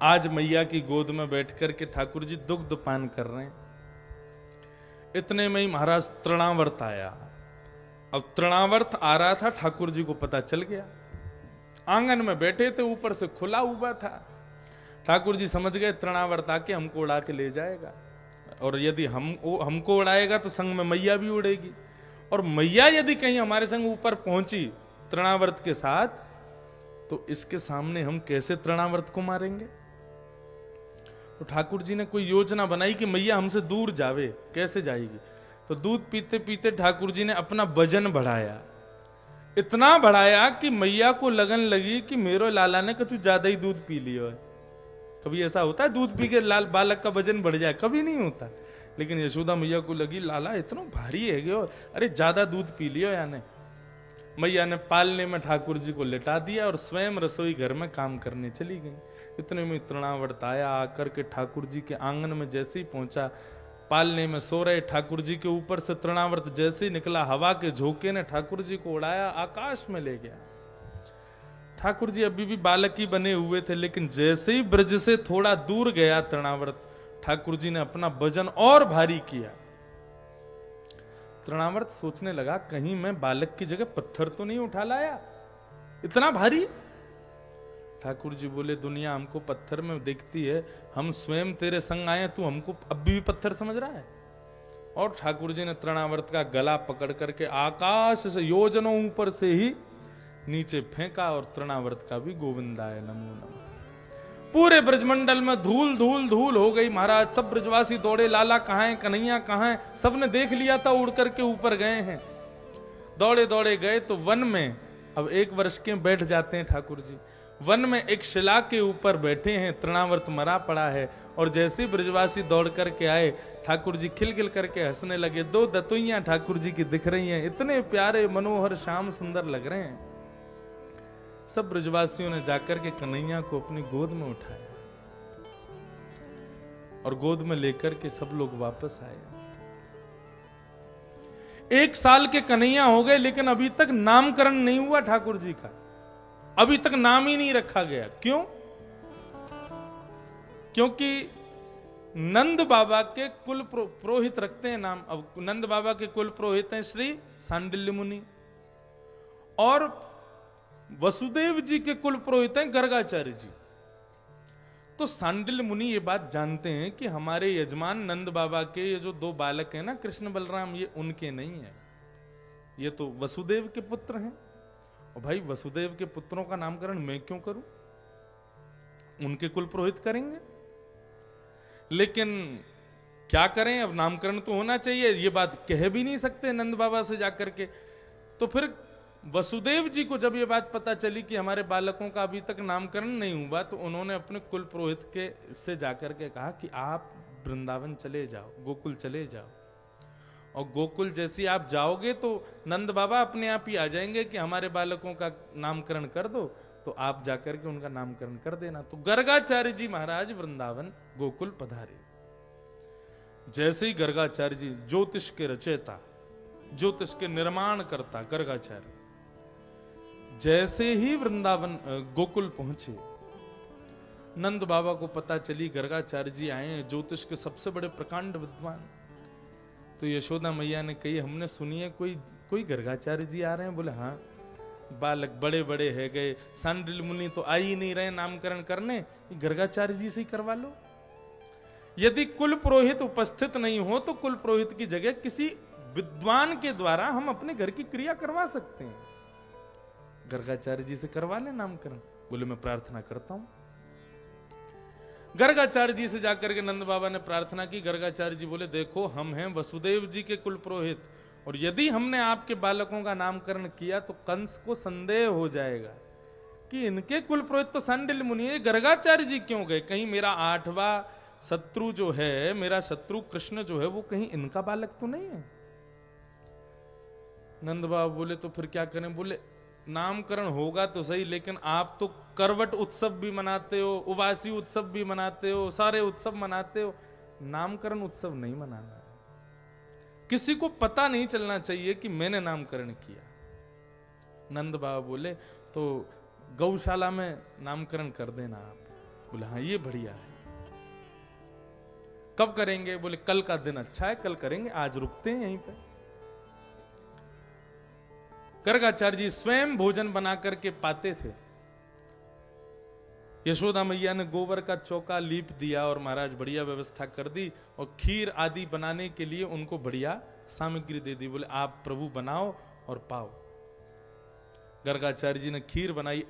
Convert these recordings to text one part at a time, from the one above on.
आज मैया की गोद में बैठ करके ठाकुर जी दुग्ध पान कर रहे हैं। इतने में ही महाराज तृणावर्त आया। अब तृणावर्त आ रहा था, ठाकुर जी को पता चल गया। आंगन में बैठे थे, ऊपर से खुला हुआ था। ठाकुर जी समझ गए तृणावर्त आके हमको उड़ा के ले जाएगा, और यदि हमको उड़ाएगा तो संग में मैया भी उड़ेगी, और मैया यदि कहीं हमारे संग ऊपर पहुंची तृणावर्त के साथ, तो इसके सामने हम कैसे तृणावर्त को मारेंगे। तो ठाकुर जी ने कोई योजना बनाई कि मैया हमसे दूर जावे। कैसे जाएगी? तो दूध पीते पीते ठाकुर जी ने अपना वजन बढ़ाया, इतना बढ़ाया कि मैया को लगन लगी कि मेरो लाला ने कुछ ज्यादा ही दूध पी लियो है। कभी ऐसा होता है दूध पी के लाल बालक का वजन बढ़ जाए? कभी नहीं होता। लेकिन यशोदा मैया को लगी लाला इतना भारी है गयो, अरे ज्यादा दूध पी लियो याने। मैया ने पालने में ठाकुर जी को लेटा दिया और स्वयं रसोई घर में काम करने चली गई। इतने में तृणावर्त आया, आकर के ठाकुर जी के आंगन में जैसे ही पहुंचा, पालने में सो रहे ठाकुर जी के ऊपर से तृणावर्त जैसे ही निकला, हवा के झोंके ने ठाकुर जी को उड़ाया, आकाश में ले गया। ठाकुर जी अभी भी बालक ही बने हुए थे, लेकिन जैसे ही ब्रज से थोड़ा दूर गया तृणावर्त, ठाकुर जी ने अपना वजन और भारी किया। तृणावर्त सोचने लगा कहीं मैं बालक की जगह पत्थर तो नहीं उठा लाया, इतना भारी। ठाकुर जी बोले दुनिया हमको पत्थर में देखती है, हम स्वयं तेरे संग आए, तू हमको अभी भी पत्थर समझ रहा है। और ठाकुर जी ने तृणावर्त का गला पकड़ करके आकाश से योजनों ऊपर से ही नीचे फेंका, और तृणावर्त का भी गोविंदाय नमो नमः। पूरे ब्रजमंडल में धूल धूल धूल हो गई महाराज। सब ब्रजवासी दौड़े, लाला कहां है, कन्हैया कहां है। सबने देख लिया था उड़ करके ऊपर गए हैं। दौड़े दौड़े गए तो वन में, अब 1 वर्ष के बैठ जाते हैं ठाकुर जी। वन में एक शिला के ऊपर बैठे हैं, तृणावर्त मरा पड़ा है। और जैसे ब्रजवासी दौड़ करके आए, ठाकुर जी खिलखिल करके हंसने लगे। 2 दतुइयां ठाकुर जी की दिख रही हैं, इतने प्यारे मनोहर श्याम सुंदर लग रहे हैं। सब ब्रजवासियों ने जाकर के कन्हैया को अपनी गोद में उठाया, और गोद में लेकर के सब लोग वापस आए। 1 साल के कन्हैया हो गए, लेकिन अभी तक नामकरण नहीं हुआ ठाकुर जी का। अभी तक नाम ही नहीं रखा गया। क्यों? क्योंकि नंद बाबा के कुल पुरोहित रखते हैं नाम। अब नंद बाबा के कुल पुरोहित हैं श्री सांडिल्य मुनि, और वसुदेव जी के कुल पुरोहित हैं गर्गाचार्य जी। तो सांडिल्य मुनि ये बात जानते हैं कि हमारे यजमान नंद बाबा के ये जो 2 बालक हैं ना, कृष्ण बलराम, ये उनके नहीं है, ये तो वसुदेव के पुत्र हैं। और भाई वसुदेव के पुत्रों का नामकरण मैं क्यों करूं? उनके कुल पुरोहित करेंगे। लेकिन क्या करें, अब नामकरण तो होना चाहिए। ये बात कह भी नहीं सकते नंद बाबा से जाकर के। तो फिर वसुदेव जी को जब ये बात पता चली कि हमारे बालकों का अभी तक नामकरण नहीं हुआ, तो उन्होंने अपने कुल पुरोहित के से जाकर के कहा कि आप वृंदावन चले जाओ, गोकुल चले जाओ। और गोकुल जैसी आप जाओगे तो नंद बाबा अपने आप ही आ जाएंगे कि हमारे बालकों का नामकरण कर दो, तो आप जाकर के उनका नामकरण कर देना। तो गर्गाचार्य जी महाराज वृंदावन गोकुल पधारे। जैसे ही गर्गाचार्य जी, ज्योतिष के रचयिता, ज्योतिष के निर्माण करता गर्गाचार्य, जैसे ही वृंदावन गोकुल पहुंचे, नंद बाबा को पता चली गर्गाचार्य जी आए हैं, ज्योतिष के सबसे बड़े प्रकांड विद्वान। तो यशोदा मैया ने कही हमने सुनी है कोई गर्गाचार्य जी आ रहे हैं। बोले हाँ, बालक बड़े बड़े है गए, सांडिल्य मुनि तो आ ही नहीं रहे नामकरण करने, गर्गाचार्य जी से ही करवा लो। यदि कुल पुरोहित उपस्थित नहीं हो तो कुल पुरोहित की जगह किसी विद्वान के द्वारा हम अपने घर की क्रिया करवा सकते हैं। गर्गाचार्य जी से करवा ले नामकरण। बोले मैं प्रार्थना करता हूं। गर्गाचार्य जी से जाकर के नंद बाबा ने प्रार्थना की। गर्गाचार्य जी बोले देखो हम हैं वसुदेव जी के कुल पुरोहित, और यदि हमने आपके बालकों का नामकरण किया तो कंस को संदेह हो जाएगा कि इनके कुल पुरोहित तो सांडिल्य मुनि है, गर्गाचार्य जी क्यों गए? कहीं मेरा 8वां शत्रु जो है, मेरा शत्रु कृष्ण जो है, वो कहीं इनका बालक तो नहीं है। नंद बाबा बोले तो फिर क्या करें? बोले नामकरण होगा तो सही, लेकिन आप तो करवट उत्सव भी मनाते हो, उबासी उत्सव भी मनाते हो, सारे उत्सव मनाते हो, नामकरण उत्सव नहीं मनाना है। किसी को पता नहीं चलना चाहिए कि मैंने नामकरण किया। नंद बाबा बोले तो गौशाला में नामकरण कर देना आप। बोले हाँ ये बढ़िया है। कब करेंगे? बोले कल का दिन अच्छा है, कल करेंगे, आज रुकते हैं यहीं पे। गर्गाचार्य जी स्वयं भोजन बना करके पाते थे। यशोदा मैया ने गोबर का चौका लीप दिया और महाराज बढ़िया व्यवस्था कर दी और खीर आदि बनाने के लिए उनको बढ़िया सामग्री दे दी। बोले आप प्रभु बनाओ और पाओ। गर्गाचार्य जी ने खीर बनाई,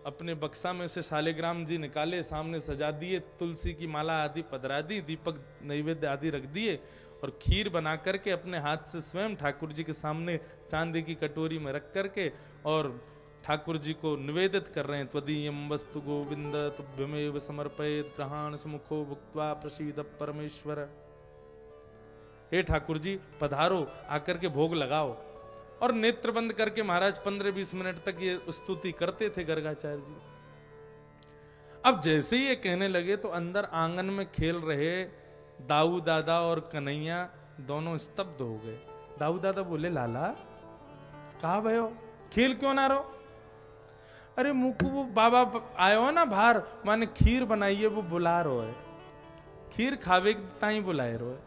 अपने बक्सा में से शालिग्राम जी निकाले, सामने सजा दिए, तुलसी की माला आदि पधरा दी, दीपक नैवेद्य आदि रख दिए और खीर बना करके अपने हाथ से स्वयं ठाकुर जी के सामने चांदी की कटोरी में रख करके और ठाकुर जी को निवेदित कर रहे हैं। त्वदीयं वस्तु गोविंद तुभ्यमेव समर्पयेत् ग्रहाण सुमुखो भुक्त्वा प्रसीद परमेश्वर। हे ठाकुर जी पधारो, आकर के भोग लगाओ। और नेत्र बंद करके महाराज 15-20 मिनट तक ये स्तुति करते थे गर्गाचार्य जी। अब जैसे ही ये कहने लगे तो अंदर आंगन में खेल रहे दाऊ दादा और कन्हैया दोनों स्तब्ध हो गए। दाऊ दादा बोले लाला कहा भयो, खेल क्यों ना रहो? अरे मुकु वो बाबा आयो ना बाहर, माने खीर बनाइए, वो बुला रो है, खीर खावे ताई बुलाए रो है।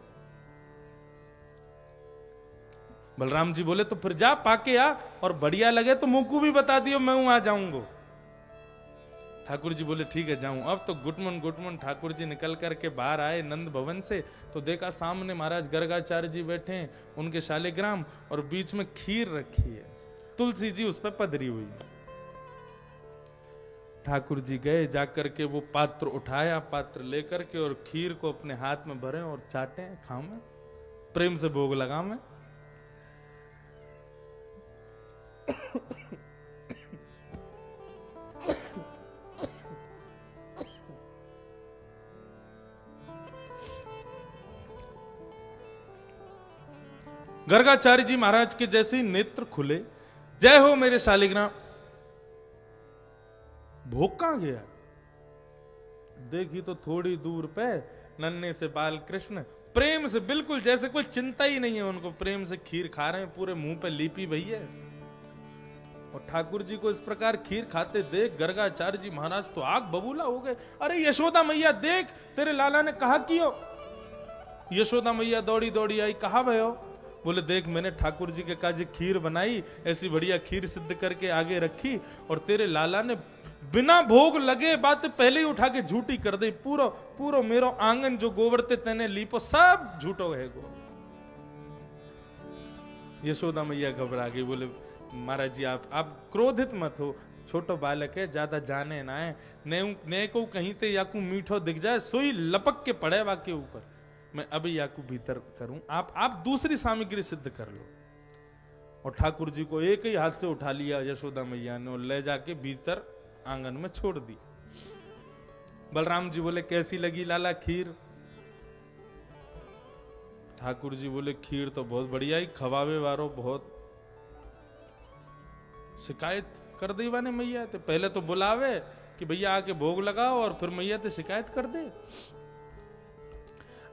बलराम जी बोले तो फिर जा पाके आ, और बढ़िया लगे तो मुकु भी बता दियो, मैं आ जाऊंगा। ठाकुर जी बोले ठीक है जाऊं। अब तो गुटमन ठाकुर जी निकल करके बाहर आए नंद भवन से, तो देखा सामने महाराज गर्गाचार्य जी बैठे हैं, उनके शालिग्राम और बीच में खीर रखी है, तुलसी जी उस पर पधरी हुई है। ठाकुर जी गए, जाकर के वो पात्र उठाया, पात्र लेकर के और खीर को अपने हाथ में भरे और चाटे, खावे, प्रेम से भोग लगावे। गर्गाचार्य जी महाराज के जैसे ही नेत्र खुले, जय हो मेरे शालिग्राम। भोग कहां गया? देखी तो थोड़ी दूर पे नन्हे से बाल कृष्ण प्रेम से, बिल्कुल जैसे कोई चिंता ही नहीं है उनको, प्रेम से खीर खा रहे हैं, पूरे मुंह पे लीपी भैया। और ठाकुर जी को इस प्रकार खीर खाते देख गर्गाचार्य जी महाराज तो आग बबूला हो गए। अरे यशोदा मैया देख, तेरे लाला ने कहा कियो। यशोदा मैया दौड़ी दौड़ी आई, कहा भयो? बोले देख मैंने ठाकुर जी के काज खीर बनाई, ऐसी बढ़िया खीर सिद्ध करके आगे रखी, और तेरे लाला ने बिना भोग लगे बात पहले ही उठा के झूठी कर दी। पूरो मेरो आंगन जो गोबरते तेने लीपो सब झूठो है गो। यशोदा मैया घबरा गई, बोले महाराज जी आप क्रोधित मत हो, छोटो बालक है, ज्यादा जाने ना है, ने को कहीं ते याकू मीठो दिख जाए सोई लपक के पड़े वाके ऊपर, मैं अभी याकू भीतर करूं, आप दूसरी सामग्री सिद्ध कर लो। और ठाकुर जी को एक ही हाथ से उठा लिया यशोदा मैया ने और ले जाके भीतर आंगन में छोड़ दी। बलराम जी बोले कैसी लगी लाला खीर? ठाकुर जी बोले खीर तो बहुत बढ़िया ही, खवावे वारो बहुत। शिकायत कर दी वाने मैया ते, पहले तो बुलावे कि भैया आके भोग लगाओ और फिर मैया ते शिकायत कर दे।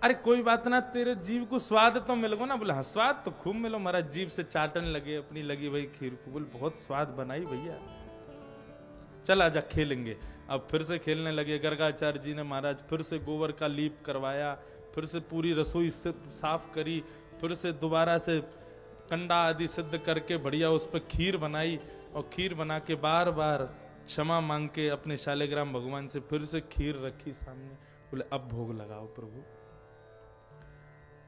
अरे कोई बात ना, तेरे जीव को स्वाद तो मिल गो ना। बोले हाँ स्वाद तो खूब मिलो, हमारा जीव से चाटन लगे अपनी लगी भाई खीर को। बोले बहुत स्वाद बनाई भैया, चल आजा खेलेंगे। अब फिर से खेलने लगे। गर्गाचार्य जी ने महाराज फिर से गोबर का लीप करवाया, फिर से पूरी रसोई से साफ करी, फिर से दोबारा से कंडा आदि सिद्ध करके बढ़िया उस पर खीर बनाई, और खीर बना के बार बार क्षमा मांग के अपने शालिग्राम भगवान से फिर से खीर रखी सामने। बोले अब भोग लगाओ प्रभु।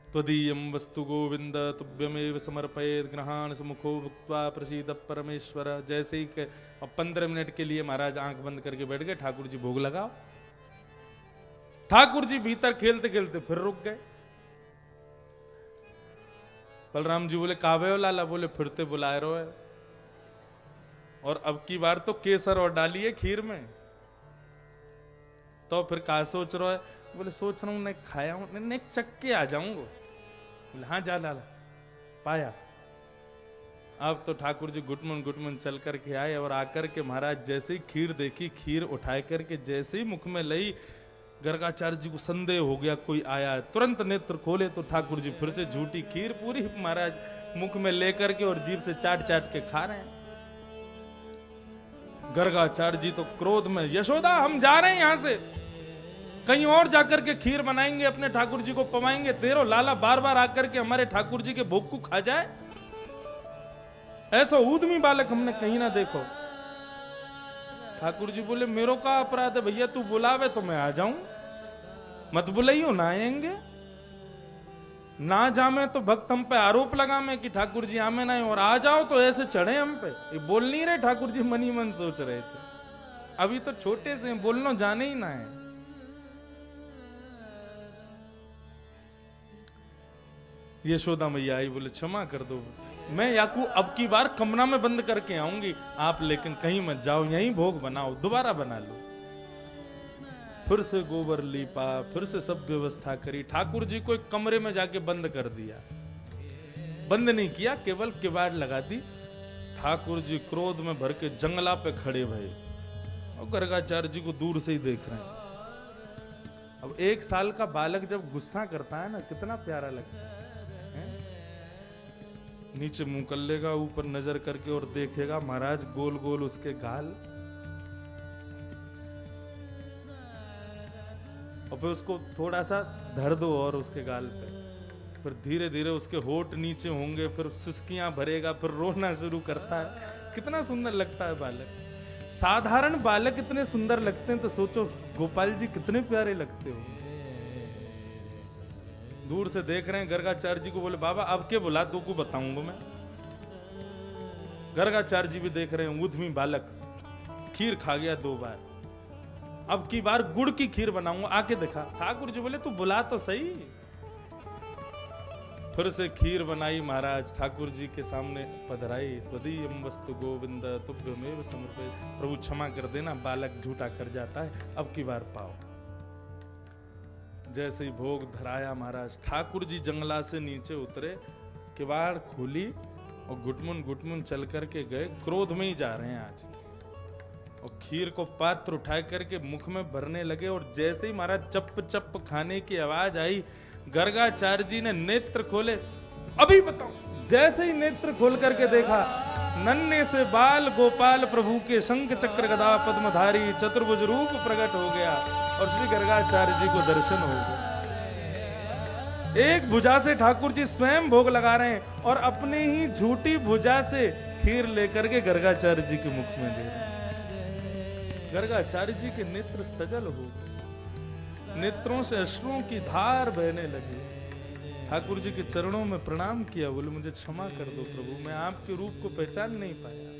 त्वदीयं वस्तु गोविंद तुभ्यमेव समर्पयेत् ग्रहाण सुमुखो भुक्त्वा प्रसीद परमेश्वर। जैसे ही 15 मिनट के लिए महाराज आंख बंद करके बैठ गए, ठाकुर जी भोग लगाओ। ठाकुर जी भीतर खेलते खेलते फिर रुक गए। बलराम जी बोले कावे हो लाला? बोले फिरते बुलाए रो है, और अब की बार तो केसर और डालिए खीर में। तो फिर कहा सोच रहा है? बोले सोच रहा हूं नहीं खाया हूं, नहीं चक्के आ जाऊंगा। बोले हाँ जा लाला। पाया। अब तो ठाकुर जी गुटमन चल करके आए, और आकर के महाराज जैसे ही खीर देखी, खीर उठाए करके जैसे ही मुख में लई, गर्गाचार्य जी को संदेह हो गया कोई आया है। तुरंत नेत्र खोले तो ठाकुर जी फिर से झूठी खीर पूरी महाराज मुख में लेकर के और जीभ से चाट चाट के खा रहे हैं। गर्गाचार्य जी तो क्रोध में, यशोदा हम जा रहे हैं यहां से, कहीं और जाकर के खीर बनाएंगे, अपने ठाकुर जी को पवाएंगे, तेरो लाला बार बार आकर के हमारे ठाकुर जी के भोग को खा जाए, ऐसा ऊदमी बालक हमने कहीं ना देखो। ठाकुर जी बोले मेरो का अपराध है भैया, तू बुलावे तो मैं आ जाऊं, मत बुलाइयो ना आएंगे, ना जामे तो भक्त हम पे आरोप लगा में कि ठाकुर जी आमे ना, और आ जाओ तो ऐसे चढ़े हम पे। ये बोल नहीं रहे, ठाकुर जी मन ही मन सोच रहे थे, अभी तो छोटे से बोलना जाने ही ना है। यशोदा मैया आई, बोले क्षमा कर दो, मैं याकू अब की बार कमरा में बंद करके आऊंगी, आप लेकिन कहीं मत जाओ, यहीं भोग बनाओ, दोबारा बना लो। फिर से गोबर लीपा, फिर से सब व्यवस्था करी, ठाकुर जी को एक कमरे में जाके बंद कर दिया, बंद नहीं किया, केवल किवाड़ लगा दी। ठाकुर जी क्रोध में भर के जंगला पे खड़े भये और गर्गाचार्य जी को दूर से ही देख रहे हैं। अब 1 साल का बालक जब गुस्सा करता है ना, कितना प्यारा लगता है। नीचे मुंह कर लेगा, ऊपर नजर करके और देखेगा महाराज गोल गोल उसके गाल, और फिर उसको थोड़ा सा धर दो और उसके गाल पे, फिर धीरे धीरे उसके होठ नीचे होंगे, फिर सुस्कियां भरेगा, फिर रोना शुरू करता है। कितना सुंदर लगता है बालक। साधारण बालक इतने सुंदर लगते हैं तो सोचो गोपाल जी कितने प्यारे लगते हो। दूर से देख रहे हैं गर्गाचार्य जी को, बोले बाबा अब के बुला दो को बताऊंगा मैं। गर्गाचार्य जी भी देख रहे हैं, ऊधमी बालक खीर खा गया 2 बार, अब की बार गुड़ की खीर बनाऊंगा, आके दिखा। ठाकुर जी बोले तू बुला तो सही। फिर से खीर बनाई, महाराज ठाकुर जी के सामने पधराई, त्वदीयं वस्तु गोविंद तुभ्यमेव समर्पयामि। प्रभु क्षमा कर देना, बालक झूठा कर जाता है, अब की बार पाओ। जैसे ही भोग धराया महाराज, ठाकुर जी जंगला से नीचे उतरे, किवाड़ खोली और घुटमुन चल करके गए, क्रोध में ही जा रहे हैं आज, और खीर को पात्र उठा करके मुख में भरने लगे। और जैसे ही महाराज चप चप खाने की आवाज आई, गर्गाचार्य जी ने नेत्र खोले, अभी बताओ। जैसे ही नेत्र खोल करके देखा, नन्हे से बाल गोपाल प्रभु के शंख चक्र गदा पद्मधारी चतुर्भुज रूप प्रकट हो गया, और श्री गर्गाचार्य जी को दर्शन हो गया। एक भुजा से ठाकुर जी स्वयं भोग लगा रहे हैं, और अपने ही झूठी भुजा से खीर लेकर के गर्गाचार्य जी के मुख में दे रहे हैं। गर्गाचार्य जी के नेत्र सजल हो गए, नेत्रों से अश्रुओं की धार बहने लगी। ठाकुर जी के चरणों में प्रणाम किया, बोले मुझे क्षमा कर दो प्रभु, मैं आपके रूप को पहचान नहीं पाया।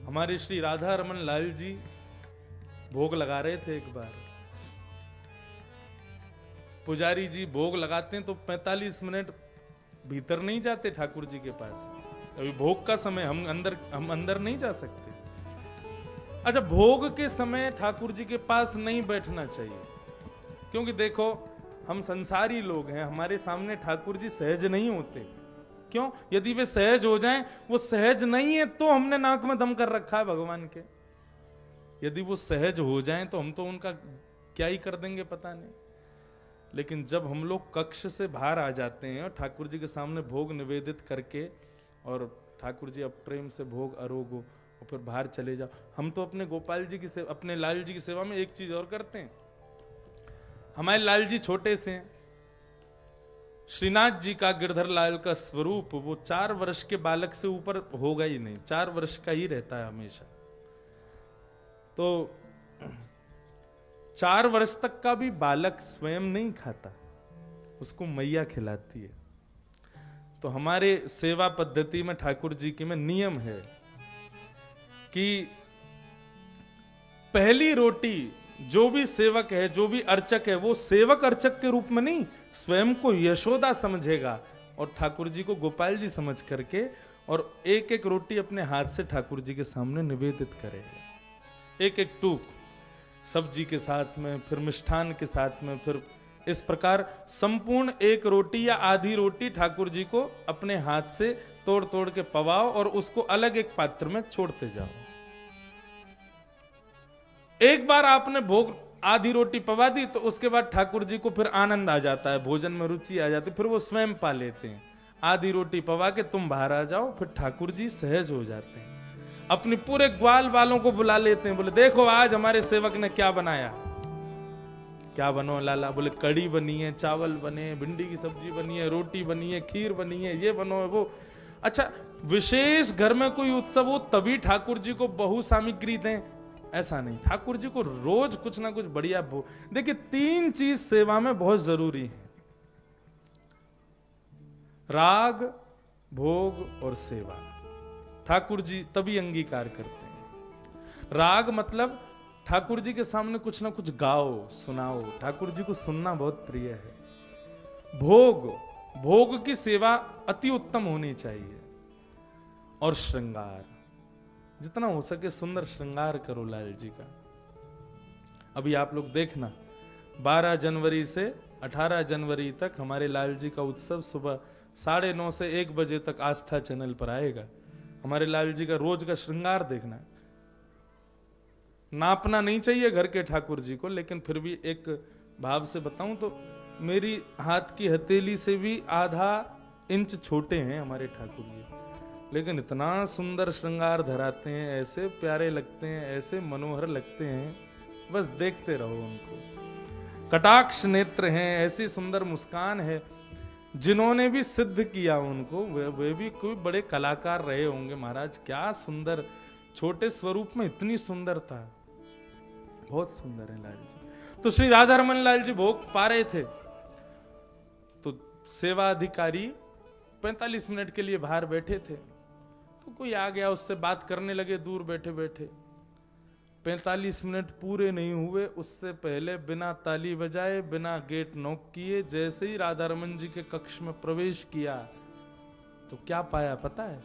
हमारे श्री राधा रमन लाल जी भोग लगा रहे थे। एक बार पुजारी जी भोग लगाते हैं तो 45 मिनट भीतर नहीं जाते ठाकुर जी के पास, अभी भोग का समय, हम अंदर नहीं जा सकते। अच्छा, भोग के समय ठाकुर जी के पास नहीं बैठना चाहिए, क्योंकि देखो हम संसारी लोग हैं, हमारे सामने ठाकुर जी सहज नहीं होते। क्यों? यदि वे सहज हो जाएं, वो सहज नहीं है तो हमने नाक में दम कर रखा है भगवान के। यदि वो सहज हो जाएं तो हम तो उनका क्या ही कर देंगे पता नहीं। लेकिन जब हम लोग कक्ष से बाहर आ जाते हैं और ठाकुर जी के सामने भोग निवेदित करके, और ठाकुर जी अब प्रेम से भोग अरोगो और फिर बाहर चले जाओ, हम तो अपने गोपाल जी की सेवा, अपने लाल जी की सेवा में एक चीज और करते हैं। हमारे लाल जी छोटे से हैं, श्रीनाथ जी का, गिरधर लाल का स्वरूप वो 4 वर्ष के बालक से ऊपर होगा ही नहीं, 4 वर्ष का ही रहता है हमेशा। तो 4 वर्ष तक का भी बालक स्वयं नहीं खाता, उसको मैया खिलाती है। तो हमारे सेवा पद्धति में ठाकुर जी की में नियम है कि पहली रोटी जो भी सेवक है, जो भी अर्चक है, वो सेवक अर्चक के रूप में नहीं, स्वयं को यशोदा समझेगा और ठाकुर जी को गोपाल जी समझ करके, और एक एक रोटी अपने हाथ से ठाकुर जी के सामने निवेदित करेगा। एक एक टूक सब्जी के साथ में, फिर मिष्ठान के साथ में, फिर इस प्रकार संपूर्ण एक रोटी या आधी रोटी ठाकुर जी को अपने हाथ से तोड़ तोड़ के पवाओ और उसको अलग एक पात्र में छोड़ते जाओ। एक बार आपने भोग आधी रोटी पवा दी तो उसके बाद ठाकुर जी को फिर आनंद आ जाता है, भोजन में रुचि आ जाती है, फिर वो स्वयं पा लेते हैं। आधी रोटी पवा के तुम बाहर आ जाओ। फिर ठाकुर जी सहज हो जाते हैं, अपने पूरे ग्वाल वालों को बुला लेते हैं, बोले देखो आज हमारे सेवक ने क्या बनाया। क्या बनो लाला? बोले कड़ी बनी है, चावल बने, भिंडी की सब्जी बनी है, रोटी बनी है, खीर बनी है, ये बनो है वो। अच्छा, विशेष घर में कोई उत्सव हो तभी ठाकुर जी को बहु सामग्री दें, ऐसा नहीं। ठाकुर जी को रोज कुछ ना कुछ बढ़िया भोग। देखिए 3 चीज सेवा में बहुत जरूरी है, राग, भोग और सेवा। ठाकुर जी तभी अंगीकार करते हैं। राग मतलब ठाकुर जी के सामने कुछ ना कुछ गाओ, सुनाओ, ठाकुर जी को सुनना बहुत प्रिय है। भोग, भोग की सेवा अति उत्तम होनी चाहिए। और श्रृंगार, जितना हो सके सुंदर श्रृंगार करो लाल जी का। अभी आप लोग देखना 12 जनवरी से 18 जनवरी तक हमारे लाल जी का उत्सव सुबह 9:30 से 1 बजे तक आस्था चैनल पर आएगा। हमारे लाल जी का रोज का श्रृंगार देखना। नापना नहीं चाहिए घर के ठाकुर जी को, लेकिन फिर भी एक भाव से बताऊं तो मेरी हाथ की हथेली से भी आधा इंच छोटे हैं हमारे ठाकुर जी, लेकिन इतना सुंदर श्रृंगार धराते हैं, ऐसे प्यारे लगते हैं, ऐसे मनोहर लगते हैं, बस देखते रहो उनको। कटाक्ष नेत्र हैं, ऐसी सुंदर मुस्कान है। जिन्होंने भी सिद्ध किया उनको, वे भी कोई बड़े कलाकार रहे होंगे महाराज। क्या सुंदर, छोटे स्वरूप में इतनी सुंदरता, बहुत सुंदर है लाल जी। तो श्री राधा रमन लाल जी भोग पा रहे थे, तो सेवा अधिकारी 45 मिनट के लिए बाहर बैठे थे, तो कोई आ गया, उससे बात करने लगे दूर बैठे बैठे। 45 मिनट पूरे नहीं हुए, उससे पहले बिना ताली बजाए, बिना गेट नॉक किए, जैसे ही राधा रमन जी के कक्ष में प्रवेश किया तो क्या पाया पता है?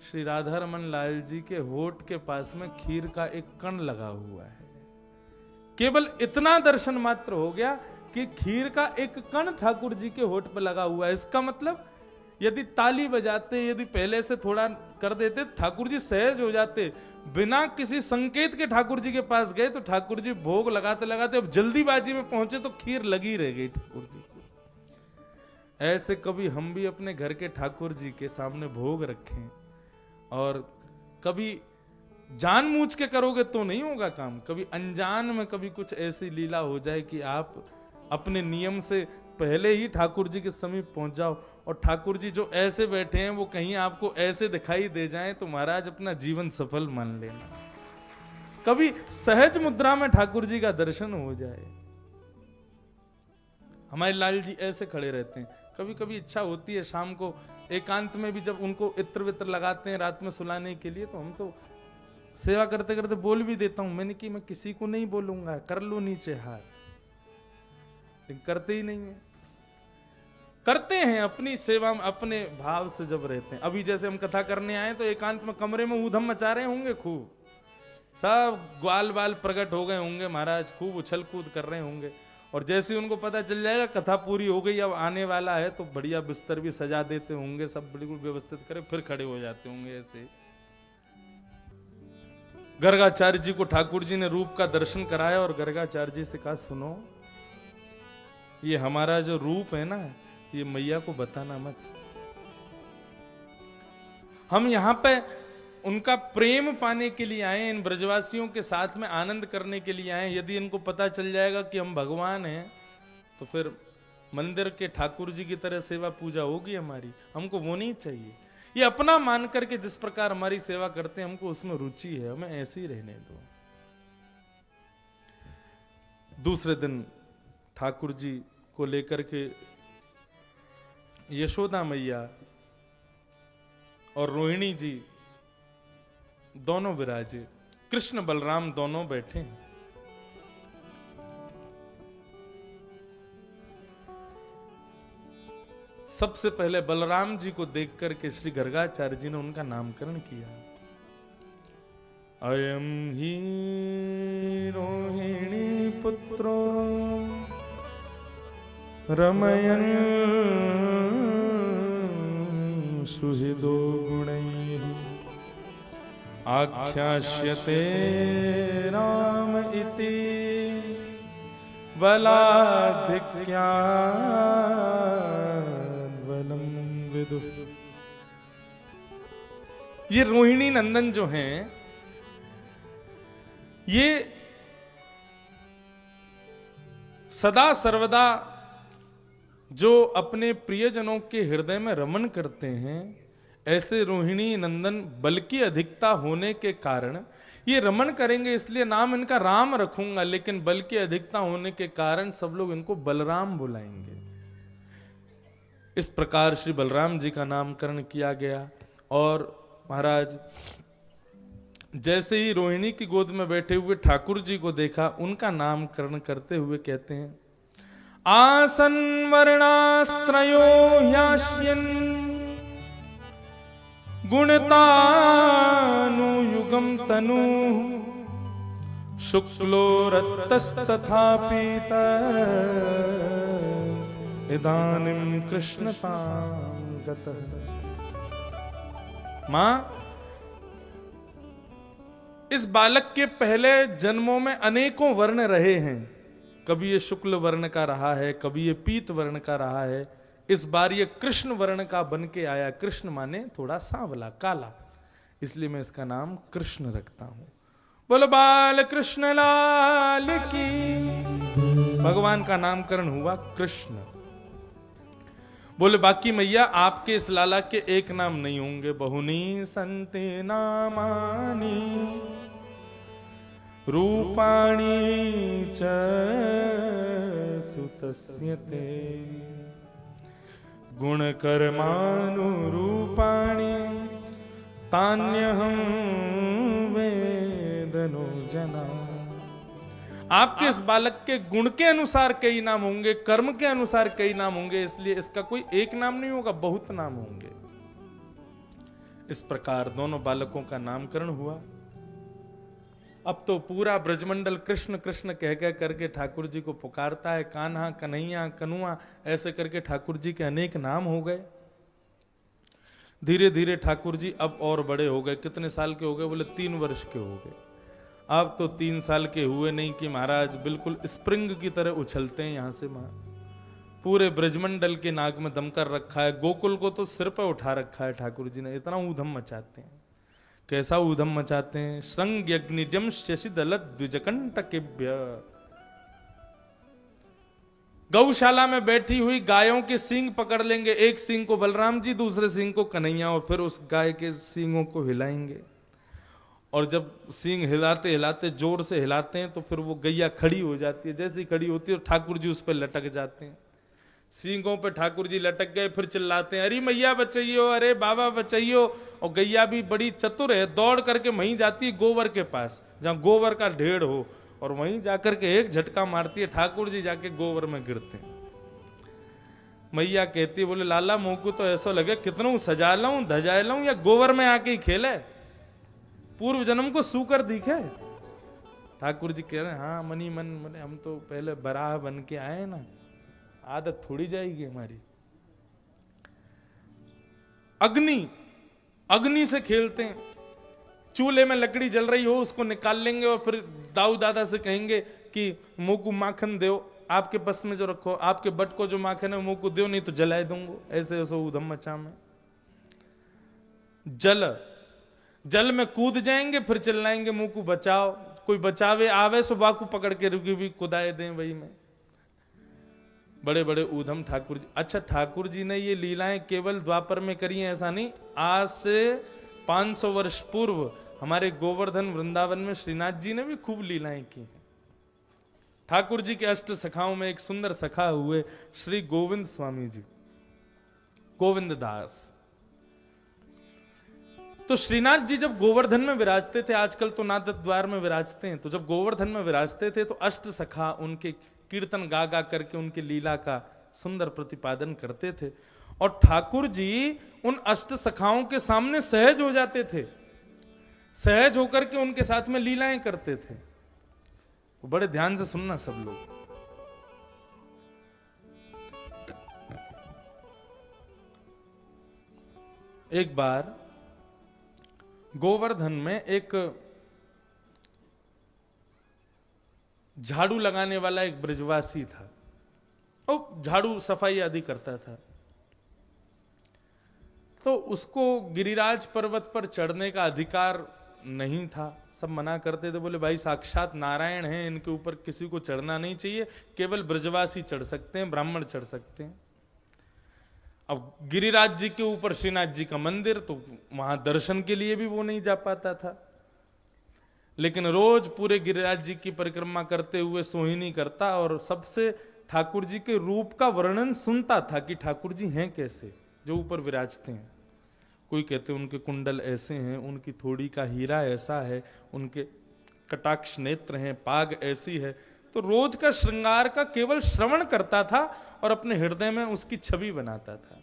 श्री राधा रमन लाल जी के होठ के पास में खीर का एक कण लगा हुआ है। केवल इतना दर्शन मात्र हो गया कि खीर का एक कण ठाकुर जी के होठ पर लगा हुआ है। इसका मतलब यदि ताली बजाते, यदि पहले से थोड़ा कर देते, ठाकुर जी सहज हो जाते। बिना किसी संकेत के ठाकुर जी के पास गए तो ठाकुर जी भोग लगाते लगाते अब जल्दीबाजी में पहुंचे तो खीर लगी रह गई ठाकुर जी को। ऐसे कभी हम भी अपने घर के ठाकुर जी के सामने भोग रखें, और कभी जानबूझ के करोगे तो नहीं होगा काम, कभी अनजान में कभी कुछ ऐसी लीला हो जाए कि आप अपने नियम से पहले ही ठाकुर जी के समीप पहुंच जाओ, और ठाकुर जी जो ऐसे बैठे हैं वो कहीं आपको ऐसे दिखाई दे जाएं, तो महाराज अपना जीवन सफल मान लेना। कभी सहज मुद्रा में ठाकुर जी का दर्शन हो जाए। हमारे लाल जी ऐसे खड़े रहते हैं। कभी कभी इच्छा होती है शाम को एकांत में भी, जब उनको इत्र वित्र लगाते हैं रात में सुलाने के लिए, तो हम तो सेवा करते करते बोल भी देता हूं, मैंने कि मैं किसी को नहीं बोलूंगा, कर लो नीचे हाथ, लेकिन करते ही नहीं है। करते हैं अपनी सेवा में अपने भाव से जब रहते हैं। अभी जैसे हम कथा करने आए तो एकांत में कमरे में ऊधम मचा रहे होंगे, खूब सब ग्वाल बाल प्रकट हो गए होंगे महाराज, खूब उछल कूद कर रहे होंगे, और जैसे उनको पता चल जाएगा कथा पूरी हो गई, अब आने वाला है, तो बढ़िया बिस्तर भी सजा देते होंगे, सब बिल्कुल व्यवस्थित करे, फिर खड़े हो जाते होंगे। ऐसे गर्गाचार्य जी को ठाकुर जी ने रूप का दर्शन कराया, और गर्गाचार्य जी से कहा सुनो, ये हमारा जो रूप है ना, ये मैया को बताना मत। हम यहां पे उनका प्रेम पाने के लिए आए, इन ब्रजवासियों के साथ में आनंद करने के लिए आए। यदि इनको पता चल जाएगा कि हम भगवान हैं, तो फिर मंदिर के ठाकुर जी की तरह सेवा पूजा होगी हमारी। हमको वो नहीं चाहिए। ये अपना मान करके जिस प्रकार हमारी सेवा करते हैं, हमको उसमें रुचि है, हमें ऐसे ही रहने दो। दूसरे दिन ठाकुर जी को लेकर के यशोदा मैया और रोहिणी जी दोनों विराजे, कृष्ण बलराम दोनों बैठे हैं। सबसे पहले बलराम जी को देख करके श्री गर्गाचार्य जी ने उनका नामकरण किया। अयम ही रोहिणी पुत्रो रमयन् सुहृदो गुणैः आख्यास्यते राम इति बलाधिक्याद् बलं विदुः। ये रोहिणी नंदन जो हैं, ये सदा सर्वदा जो अपने प्रियजनों के हृदय में रमण करते हैं, ऐसे रोहिणी नंदन बल की अधिकता होने के कारण ये रमण करेंगे, इसलिए नाम इनका राम रखूंगा, लेकिन बल की अधिकता होने के कारण सब लोग इनको बलराम बुलाएंगे। इस प्रकार श्री बलराम जी का नामकरण किया गया। और महाराज जैसे ही रोहिणी की गोद में बैठे हुए ठाकुर जी को देखा, उनका नामकरण करते हुए कहते हैं, आसन वर्णास्त्रयो ह्यास्यन् गुणतानुयुगम तनु शुक्लो रक्तस्तथा पीता इदानीं कृष्णतां गतः। मां, इस बालक के पहले जन्मों में अनेकों वर्ण रहे हैं। कभी ये शुक्ल वर्ण का रहा है, कभी ये पीत वर्ण का रहा है, इस बार ये कृष्ण वर्ण का बन के आया। कृष्ण माने थोड़ा सांवला, काला, इसलिए मैं इसका नाम कृष्ण रखता हूं। बोलो बाल कृष्ण लाल की। भगवान का नामकरण हुआ कृष्ण। बोले बाकी मैया आपके इस लाला के एक नाम नहीं होंगे, बहुनी संते नामानी रूपाणी च सुतस्यते गुणकर्मानुरूपाणि तान्यहं वेदनो जना। आपके इस बालक के गुण के अनुसार कई नाम होंगे, कर्म के अनुसार कई नाम होंगे, इसलिए इसका कोई एक नाम नहीं होगा, बहुत नाम होंगे। इस प्रकार दोनों बालकों का नामकरण हुआ। अब तो पूरा ब्रजमंडल कृष्ण कृष्ण कह कह करके ठाकुर जी को पुकारता है। कान्हा, कन्हैया, कनुआ, ऐसे करके ठाकुर जी के अनेक नाम हो गए। धीरे धीरे ठाकुर जी अब और बड़े हो गए। कितने साल के हो गए? बोले 3 वर्ष के हो गए। अब तो 3 साल के हुए नहीं कि महाराज बिल्कुल स्प्रिंग की तरह उछलते हैं यहां से वहां। पूरे ब्रजमंडल के नाक में दम कर रखा है। गोकुल को तो सिर पर उठा रखा है ठाकुर जी ने, इतना ऊधम मचाते हैं। कैसा ऊधम मचाते हैं? श्रृंग यज्ञिजम शशिदल द्विजकंटकेभ्य। गौशाला में बैठी हुई गायों के सींग पकड़ लेंगे, एक सींग को बलराम जी, दूसरे सींग को कन्हैया, और फिर उस गाय के सींगों को हिलाएंगे। और जब सींग हिलाते हिलाते जोर से हिलाते हैं तो फिर वो गैया खड़ी हो जाती है। जैसी खड़ी होती है ठाकुर जी उस पर लटक जाते हैं। सींगों पे ठाकुर जी लटक गए, फिर चिल्लाते हैं, अरे मैया बचाइयो, अरे बाबा बचाइयो। और गैया भी बड़ी चतुर है, दौड़ करके वहीं जाती है गोबर के पास, जहां गोबर का ढेर हो, और वहीं जाकर के एक झटका मारती है। ठाकुर जी जाके गोबर में गिरते हैं। मैया कहती है, बोले लाला मोकू तो ऐसा लगे कितनों सजा लाऊं, धजा लाऊं, या गोबर में आके ही खेले, पूर्व जन्म को सूकर दिखे। ठाकुर जी कह रहे हैं, हाँ मनी मन, हम तो पहले बराह बन के आए ना, आदत थोड़ी जाएगी हमारी। अग्नि से खेलते हैं। चूल्हे में लकड़ी जल रही हो, उसको निकाल लेंगे और फिर दाऊ दादा से कहेंगे कि मुंह को माखन दो, आपके बस में जो रखो, आपके बट को जो माखन है मुंह को दो, नहीं तो जलाए दूंगा। ऐसे ऐसे ऊधम मचा में। जल में कूद जाएंगे, फिर चिल्लाएंगे मुंह को बचाओ, कोई बचावे आवे सो बाकू पकड़ के रुकी भी कुदाए दें वही में। बड़े बड़े ऊधम ठाकुर जी। अच्छा, ठाकुर जी ने ये लीलाएं केवल द्वापर में करी हैं ऐसा नहीं, आज से 500 वर्ष पूर्व हमारे गोवर्धन वृंदावन में श्रीनाथ जी ने भी खूब लीलाएं की। ठाकुर जी के अष्ट सखाओं में एक सुंदर सखा हुए श्री गोविंद स्वामी जी, गोविंद दास। तो श्रीनाथ जी जब गोवर्धन में विराजते थे, आजकल तो नाथ द्वार में विराजते हैं, तो जब गोवर्धन में विराजते थे तो अष्ट सखा उनके कीर्तन गा गा करके उनकी लीला का सुंदर प्रतिपादन करते थे। और ठाकुर जी उन अष्ट सखाओं के सामने सहज हो जाते थे, सहज होकर के उनके साथ में लीलाएं करते थे। तो बड़े ध्यान से सुनना सब लोग। एक बार गोवर्धन में एक झाड़ू लगाने वाला एक ब्रजवासी था, और झाड़ू सफाई आदि करता था। तो उसको गिरिराज पर्वत पर चढ़ने का अधिकार नहीं था। सब मना करते थे, बोले भाई साक्षात नारायण हैं, इनके ऊपर किसी को चढ़ना नहीं चाहिए, केवल ब्रजवासी चढ़ सकते हैं, ब्राह्मण चढ़ सकते हैं। अब गिरिराज जी के ऊपर श्रीनाथ जी का मंदिर, तो वहां दर्शन के लिए भी वो नहीं जा पाता था। लेकिन रोज पूरे गिरिराज जी की परिक्रमा करते हुए सोहिनी करता और सबसे ठाकुर जी के रूप का वर्णन सुनता था कि ठाकुर जी हैं कैसे जो ऊपर विराजते हैं। कोई कहते हैं उनके कुंडल ऐसे हैं, उनकी थोड़ी का हीरा ऐसा है, उनके कटाक्ष नेत्र हैं, पाग ऐसी है। तो रोज का श्रृंगार का केवल श्रवण करता था और अपने हृदय में उसकी छवि बनाता था।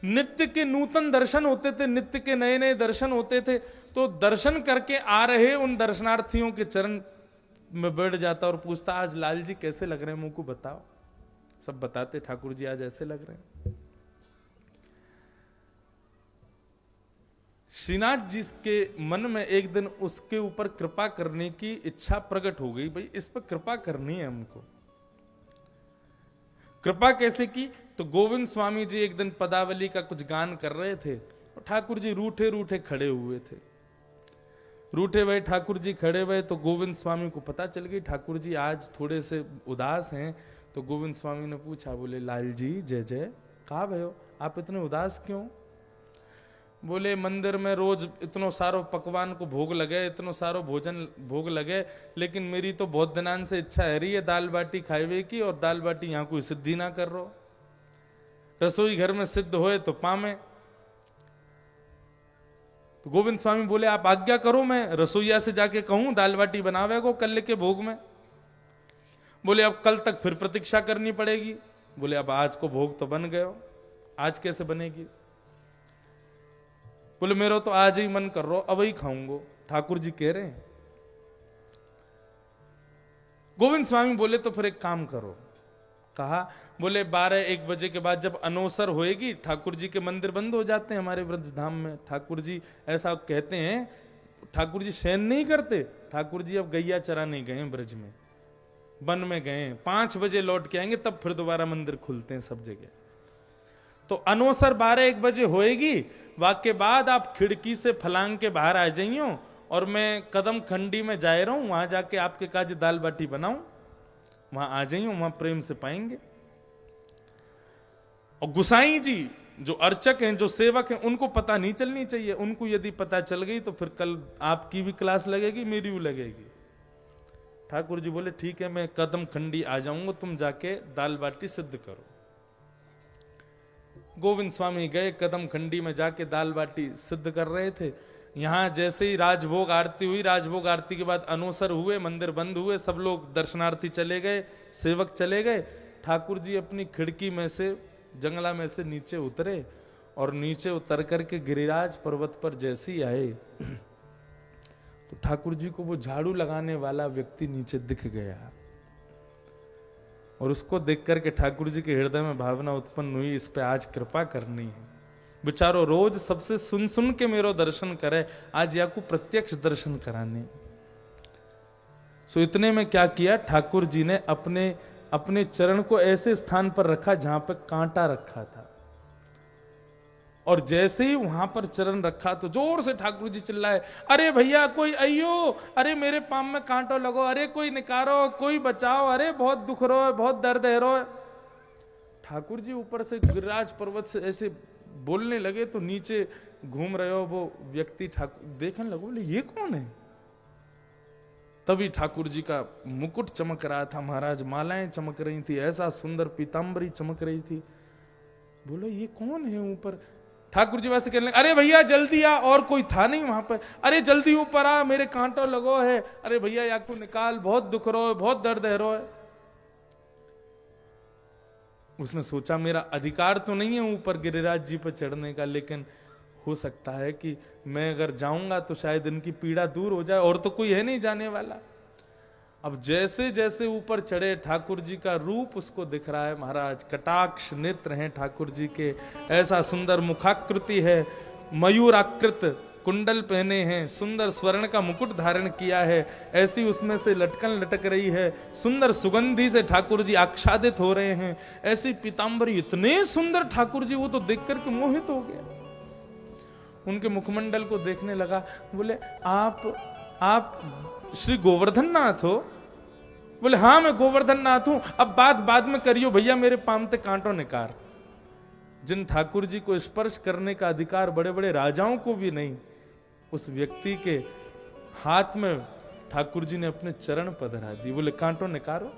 नित्य के नूतन दर्शन होते थे, नित्य के नए नए दर्शन होते थे। तो दर्शन करके आ रहे उन दर्शनार्थियों के चरण में बैठ जाता और पूछता, आज लाल जी कैसे लग रहे हैं, मुझको बताओ। सब बताते, ठाकुर जी आज ऐसे लग रहे हैं। श्रीनाथ जी के मन में एक दिन उसके ऊपर कृपा करने की इच्छा प्रकट हो गई, भाई इस पर कृपा करनी है हमको। कृपा कैसे की? तो गोविंद स्वामी जी एक दिन पदावली का कुछ गान कर रहे थे और ठाकुर जी रूठे रूठे खड़े हुए थे। रूठे भाई ठाकुर जी खड़े हुए, तो गोविंद स्वामी को पता चल गई ठाकुर जी आज थोड़े से उदास हैं। तो गोविंद स्वामी ने पूछा, बोले लाल जी जय जय, कहा भयो आप इतने उदास क्यों? बोले मंदिर में रोज इतनो सारो पकवान को भोग लगे, इतनो सारो भोजन भोग लगे, लेकिन मेरी तो बहुत दिनान से इच्छा है रही है दाल बाटी खाइवे की, और दाल बाटी यहाँ कोई सिद्धि ना कर रो। रसोई घर में सिद्ध होए तो पामे। तो गोविंद स्वामी बोले आप आज्ञा करो, मैं रसोईया से जाके कहूं दाल बाटी बनावे को कल के भोग में। बोले अब कल तक फिर प्रतीक्षा करनी पड़ेगी। बोले अब आज को भोग तो बन गयो, आज कैसे बनेगी? बोले मेरा तो आज ही मन कर रहा, अब ही खाऊंगा, ठाकुर जी कह रहे हैं। गोविंद स्वामी बोले तो फिर एक काम करो। कहा, बोले 12-1 बजे के बाद जब अनोसर होएगी, ठाकुर जी के मंदिर बंद हो जाते हैं हमारे व्रजधाम में। ठाकुर जी ऐसा कहते हैं, ठाकुर जी शयन नहीं करते, ठाकुर जी अब गैया चराने गए ब्रज में, वन में गए, 5 बजे लौट के आएंगे, तब फिर दोबारा मंदिर खुलते हैं सब जगह। तो अनोसर 12-1 बजे होएगी, वाक्य बाद आप खिड़की से फलांग के बाहर आ जाइयो और मैं कदम खंडी में जाए रहूं, वहां जाके आपके काज दाल बाटी बनाऊं, वहां आ जाइयो, वहां प्रेम से पाएंगे। और गुसाई जी जो अर्चक हैं, जो सेवक हैं, उनको पता नहीं चलनी चाहिए। उनको यदि पता चल गई तो फिर कल आपकी भी क्लास लगेगी, मेरी भी लगेगी। ठाकुर जी बोले ठीक है, मैं कदम खंडी आ जाऊंगा, तुम जाके दाल बाटी सिद्ध करो। गोविंद स्वामी गए, कदम खंडी में जाके दाल बाटी सिद्ध कर रहे थे। यहां जैसे ही राजभोग आरती हुई, राजभोग आरती के बाद अनोसर हुए, मंदिर बंद हुए, सब लोग दर्शनार्थी चले गए, सेवक चले गए। ठाकुर जी अपनी खिड़की में से, जंगला में से नीचे उतरे और नीचे उतर करके गिरिराज पर्वत पर जैसे ही आए तो ठाकुर जी को वो झाड़ू लगाने वाला व्यक्ति नीचे दिख गया। और उसको देख करके ठाकुर जी के हृदय में भावना उत्पन्न हुई, इस पे आज कृपा करनी है। बेचारो रोज सबसे सुन सुन के मेरो दर्शन करे, आज या को प्रत्यक्ष दर्शन कराने। सो इतने में क्या किया, ठाकुर जी ने अपने चरण को ऐसे स्थान पर रखा जहां पर कांटा रखा था। और जैसे ही वहां पर चरण रखा तो जोर से ठाकुर जी चिल्लाए, अरे भैया कोई अयो, अरे मेरे पांव में कांटो लगो, अरे कोई निकारो, कोई बचाओ, अरे बहुत दुख रो है, बहुत दर्द है रो। ठाकुर जी ऊपर से गिरिराज पर्वत से ऐसे बोलने लगे तो नीचे घूम रहे हो वो व्यक्ति ठाकुर देखने लगो, बोले ये कौन है? तभी ठाकुर जी का मुकुट चमक रहा था महाराज, मालाएं चमक रही थी, ऐसा सुंदर पीतांबरी चमक रही थी। बोलो ये कौन है ऊपर? ठाकुर जी वैसे कहने लगे, अरे भैया जल्दी आ, और कोई था नहीं वहां पर, अरे जल्दी ऊपर आ, मेरे कांटो लगो है, अरे भैया या को निकाल, बहुत दुख रो है, बहुत दर्द है रो है। उसने सोचा मेरा अधिकार तो नहीं है ऊपर गिरिराज जी पर चढ़ने का, लेकिन हो सकता है कि मैं अगर जाऊंगा तो शायद इनकी पीड़ा दूर हो जाए, और तो कोई है नहीं जाने वाला। अब जैसे जैसे ऊपर चढ़े, ठाकुर जी का रूप उसको दिख रहा है महाराज, कटाक्ष नेत्र हैं ठाकुर जी के, ऐसा सुंदर मुखाकृति है, मयूराकृत कुंडल पहने हैं, सुंदर स्वर्ण का मुकुट धारण किया है, ऐसी उसमें से लटकन लटक रही है, सुंदर सुगंधी से ठाकुर जी आच्छादित हो रहे हैं, ऐसी पीतांबरी, इतने सुंदर ठाकुर जी, वो तो देख करके मोहित हो गया। उनके मुखमंडल को देखने लगा, बोले आप श्री गोवर्धन नाथ हो? बोले हाँ मैं गोवर्धन नाथ हूं, अब बात बाद में करियो भैया, मेरे पामते कांटों निकार। जिन ठाकुर जी को स्पर्श करने का अधिकार बड़े बड़े राजाओं को भी नहीं, उस व्यक्ति के हाथ में ठाकुर जी ने अपने चरण पधरा दी। बोले कांटों निकारो।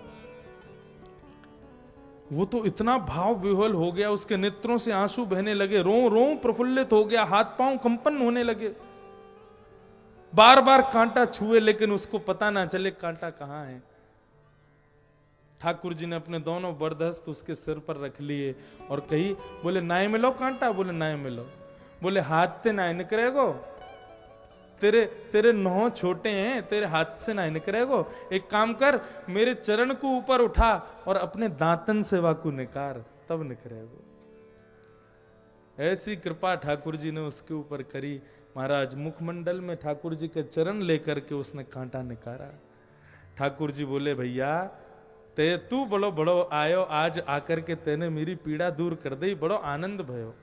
वो तो इतना भाव विह्वल हो गया, उसके नेत्रों से आंसू बहने लगे, रो रो प्रफुल्लित हो गया, हाथ पांव कंपन होने लगे, बार बार कांटा छुए लेकिन उसको पता ना चले कांटा कहां है। ठाकुर जी ने अपने दोनों बरदस्त उसके सिर पर रख लिए और कही, बोले नाय मिलो कांटा? बोले नाय मिलो। बोले हाथ से नाय निकरेगो, तेरे नौ छोटे हैं, तेरे हाथ से नाय निकरेगो, एक काम कर, मेरे चरण को ऊपर उठा और अपने दांतन से वाकू निकार, तब निकरेगो। ऐसी कृपा ठाकुर जी ने उसके ऊपर करी। महाराज मुखमंडल में ठाकुर जी के चरण लेकर के उसने कांटा निकारा। ठाकुर जी बोले भैया ते तू बड़ो बड़ो आयो, आज आकर के तेने मेरी पीड़ा दूर कर दी, बड़ो आनंद भयो।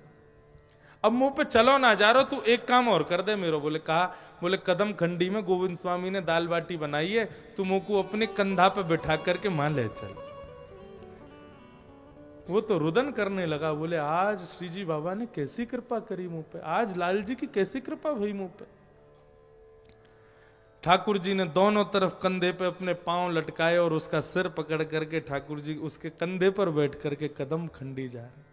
अब मुंह पे चलो ना जा रहा, तू एक काम और कर दे मेरो। बोले कहा? बोले कदम खंडी में गोविंद स्वामी ने दाल बाटी बनाई है, तू मुंह को अपने कंधा पे बैठा करके मां ले चल। वो तो रुदन करने लगा, बोले आज श्री जी बाबा ने कैसी कृपा करी मुंह पे, आज लाल जी की कैसी कृपा हुई मुंह पे। ठाकुर जी ने दोनों तरफ कंधे पे अपने पांव लटकाए और उसका सिर पकड़ करके ठाकुर जी उसके कंधे पर बैठ करके कदम खंडी जा रहे।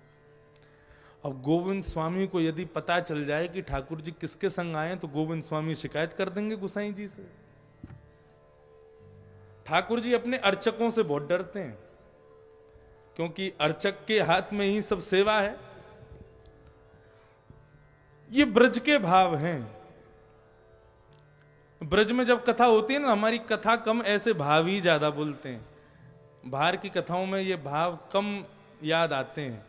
अब गोविंद स्वामी को यदि पता चल जाए कि ठाकुर जी किसके संग आए तो गोविंद स्वामी शिकायत कर देंगे गुसाई जी से। ठाकुर जी अपने अर्चकों से बहुत डरते हैं, क्योंकि अर्चक के हाथ में ही सब सेवा है। ये ब्रज के भाव हैं। ब्रज में जब कथा होती है ना, हमारी कथा कम, ऐसे भाव ही ज्यादा बोलते हैं। बाहर की कथाओं में ये भाव कम याद आते हैं,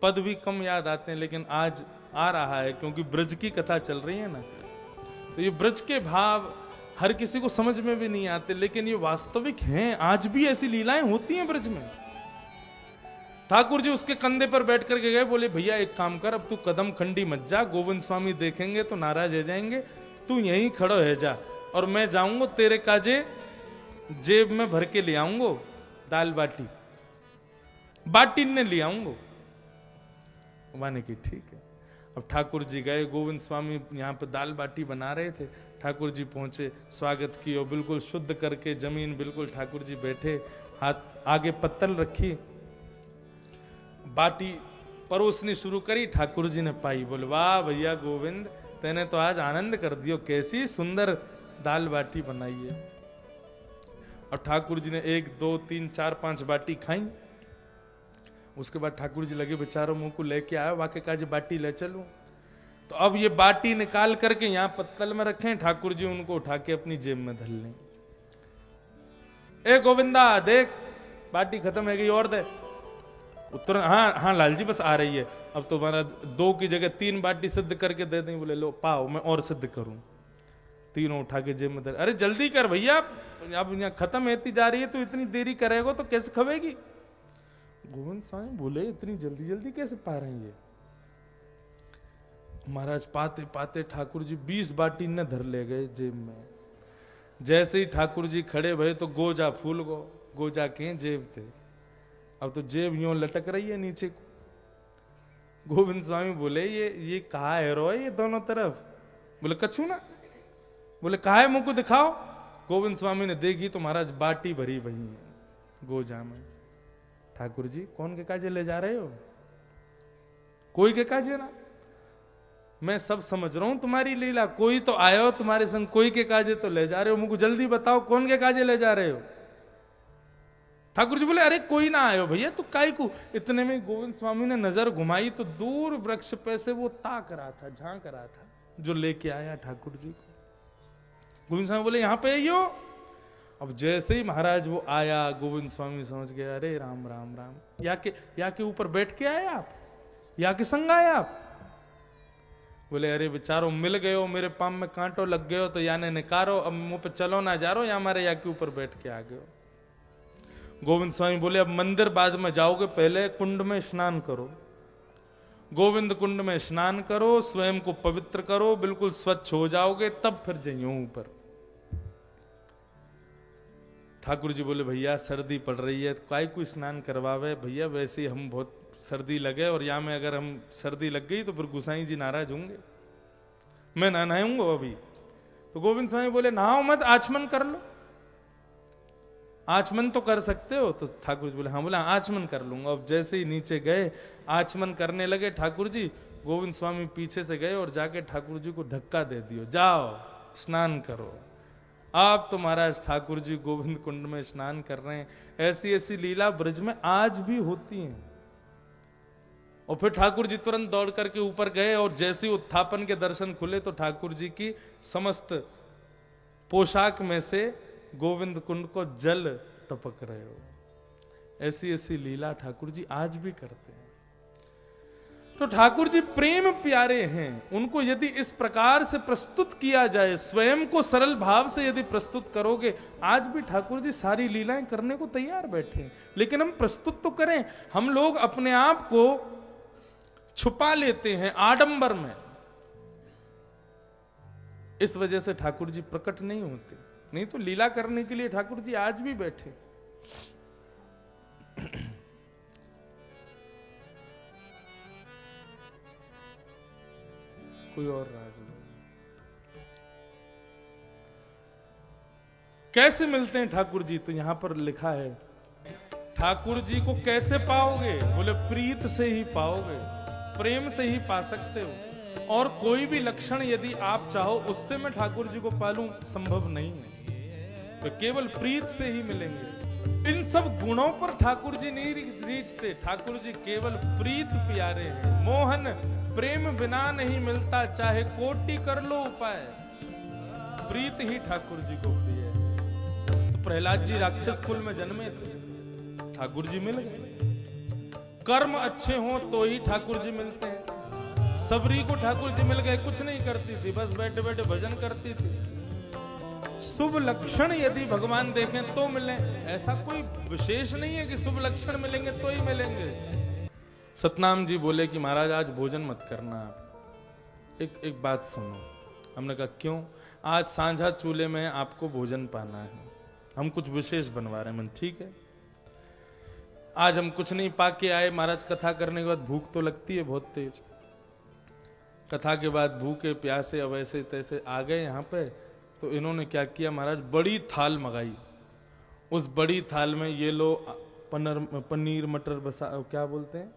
पद भी कम याद आते हैं, लेकिन आज आ रहा है क्योंकि ब्रज की कथा चल रही है ना। तो ये ब्रज के भाव हर किसी को समझ में भी नहीं आते, लेकिन ये वास्तविक हैं। आज भी ऐसी लीलाएं होती हैं ब्रज में। ठाकुर जी उसके कंधे पर बैठ करके गए, बोले भैया एक काम कर, अब तू कदम खंडी मत जा, गोविंद स्वामी देखेंगे तो नाराज हो जाएंगे, तू यहीं खड़ो है जा, और मैं जाऊंगा तेरे काजे जेब में भर के ले आऊंगो दाल बाटी, बाटी ने ले आऊंगो। माने की ठीक है। अब ठाकुर जी गए, गोविंद स्वामी यहाँ पे दाल बाटी बना रहे थे। ठाकुर जी पहुंचे, स्वागत किया, बिल्कुल शुद्ध करके जमीन बिल्कुल ठाकुर जी बैठे, हाथ आगे पत्तल रखी, बाटी परोसनी शुरू करी। ठाकुर जी ने पाई, बोले वाह भैया गोविंद, तेने तो आज आनंद कर दियो, कैसी सुंदर दाल बाटी बनाई है। और ठाकुर जी ने 1 2 3 4 5 बाटी खाई। उसके बाद ठाकुर जी लगे बेचारों मुंह को लेके आया, वाके काजी बाटी ले चलूं। तो अब ये बाटी निकाल करके यहां पत्तल में रखें, ठाकुर जी उनको उठा के अपनी जेब में धर लें। ए गोविंदा देख बाटी खत्म है गई, और दे। उत्तर हाँ हाँ लाल जी बस आ रही है, अब तो हमारा 2 की जगह 3 बाटी सिद्ध करके दे दें। बोले लो पाओ, मैं और सिद्ध करूं। तीनों उठा के जेब में धर, अरे जल्दी कर भैया, अब यहाँ खत्म होती जा रही है, तो इतनी देरी करेगा तो कैसे खवेगी। गोविंद स्वामी बोले इतनी जल्दी जल्दी कैसे पा रहे हैं ये। महाराज पाते पाते ठाकुर जी 20 बाटी ने धर ले गए जेब में। जैसे ही ठाकुर जी खड़े भये तो गोजा फूल गो, गोजा के जेब थे, अब तो जेब यूं लटक रही है नीचे को। गोविंद स्वामी बोले ये कहा है रो ये दोनों तरफ। बोले कछू ना। बोले कहा है, मुंह को दिखाओ। गोविंद स्वामी ने देखी तो महाराज बाटी भरी वही है गोजा में। ठाकुर जी कौन के काजे ले जा रहे हो? कोई के काजे ना, मैं सब समझ रहा हूं तुम्हारी लीला, कोई तो आया हो तुम्हारे संग, कोई के काजे तो ले जा रहे हो, मुझको जल्दी बताओ कौन के काजे ले जा रहे हो। ठाकुर जी बोले अरे कोई ना आयो भैया, तो काय को। इतने में गोविंद स्वामी ने नजर घुमाई तो दूर वृक्ष पे से वो ताक रहा था, झांक रहा था, जो लेके आया ठाकुर जी को। गोविंद स्वामी बोले यहां पे आइयो। अब जैसे ही महाराज वो आया, गोविंद स्वामी समझ गया अरे राम राम राम, या के ऊपर बैठ के आए आप, या के संग आए आप। बोले अरे बेचारो मिल गए हो, मेरे पाम में कांटो लग गए हो तो याने निकारो, अब मुंह पे चलो ना जा रो या हमारे या के ऊपर बैठ के आ गए हो। गोविंद स्वामी बोले अब मंदिर बाद में जाओगे, पहले कुंड में स्नान करो। गोविंद कुंड में स्नान करो, स्वयं को पवित्र करो, बिल्कुल स्वच्छ हो जाओगे, तब फिर जाइयो ऊपर। ठाकुर जी बोले भैया सर्दी पड़ रही है, काय को स्नान करवावे भैया, वैसे ही हम बहुत सर्दी लगे और यहाँ में अगर हम सर्दी लग गई तो फिर गुसाई जी नाराज होंगे, मैं ना नहाऊंगा अभी। तो गोविंद स्वामी बोले नहाओ मत, आचमन कर लो। आचमन तो कर सकते हो? तो ठाकुर जी बोले हाँ। बोला आचमन कर लूंगा। अब जैसे ही नीचे गए, आचमन करने लगे ठाकुर जी, गोविंद स्वामी पीछे से गए और जाके ठाकुर जी को धक्का दे दियो, जाओ स्नान करो। आप तो महाराज ठाकुर जी गोविंद कुंड में स्नान कर रहे हैं। ऐसी ऐसी लीला ब्रज में आज भी होती हैं। और फिर ठाकुर जी तुरंत दौड़ करके ऊपर गए और जैसे उत्थापन के दर्शन खुले तो ठाकुर जी की समस्त पोशाक में से गोविंद कुंड को जल टपक रहे हो। ऐसी ऐसी लीला ठाकुर जी आज भी करते हैं। तो ठाकुर जी प्रेम प्यारे हैं, उनको यदि इस प्रकार से प्रस्तुत किया जाए, स्वयं को सरल भाव से यदि प्रस्तुत करोगे, आज भी ठाकुर जी सारी लीलाएं करने को तैयार बैठे हैं। लेकिन हम प्रस्तुत तो करें, हम लोग अपने आप को छुपा लेते हैं आडंबर में, इस वजह से ठाकुर जी प्रकट नहीं होते। नहीं तो लीला करने के लिए ठाकुर जी आज भी बैठे। कोई और राग नहीं। कैसे मिलते हैं ठाकुर जी? तो यहां पर लिखा है ठाकुर जी को कैसे पाओगे? बोले प्रीत से ही पाओगे, प्रेम से ही पा सकते हो। और कोई भी लक्षण यदि आप चाहो उससे मैं ठाकुर जी को पालूं, संभव नहीं है। तो केवल प्रीत से ही मिलेंगे। इन सब गुणों पर ठाकुर जी नहीं रीझते। ठाकुर जी केवल प्रीत प्यारे हैं। मोहन प्रेम बिना नहीं मिलता, चाहे कोटि कर लो उपाय। प्रीत ही ठाकुर जी को प्रिय है। तो प्रहलाद जी राक्षस कुल में जन्मे थे, ठाकुर जी मिल गए। कर्म अच्छे हों तो ही ठाकुर जी मिलते हैं। सबरी को ठाकुर जी मिल गए, कुछ नहीं करती थी, बस बैठे बैठे भजन करती थी। शुभ लक्षण यदि भगवान देखें तो मिले, ऐसा कोई विशेष नहीं है कि शुभ लक्षण मिलेंगे तो ही मिलेंगे। सतनाम जी बोले कि महाराज आज भोजन मत करना, आप एक बात सुनो। हमने कहा क्यों? आज सांझा चूल्हे में आपको भोजन पाना है, हम कुछ विशेष बनवा रहे हैं। मन ठीक है। आज हम कुछ नहीं पा के आए महाराज, कथा करने के बाद भूख तो लगती है बहुत तेज। कथा के बाद भूखे प्यासे अब ऐसे तैसे आ गए यहाँ पे। तो इन्होंने क्या किया महाराज, बड़ी थाल मंगाई। उस बड़ी थाल में ये लो पनीर मटर बसा, क्या बोलते हैं,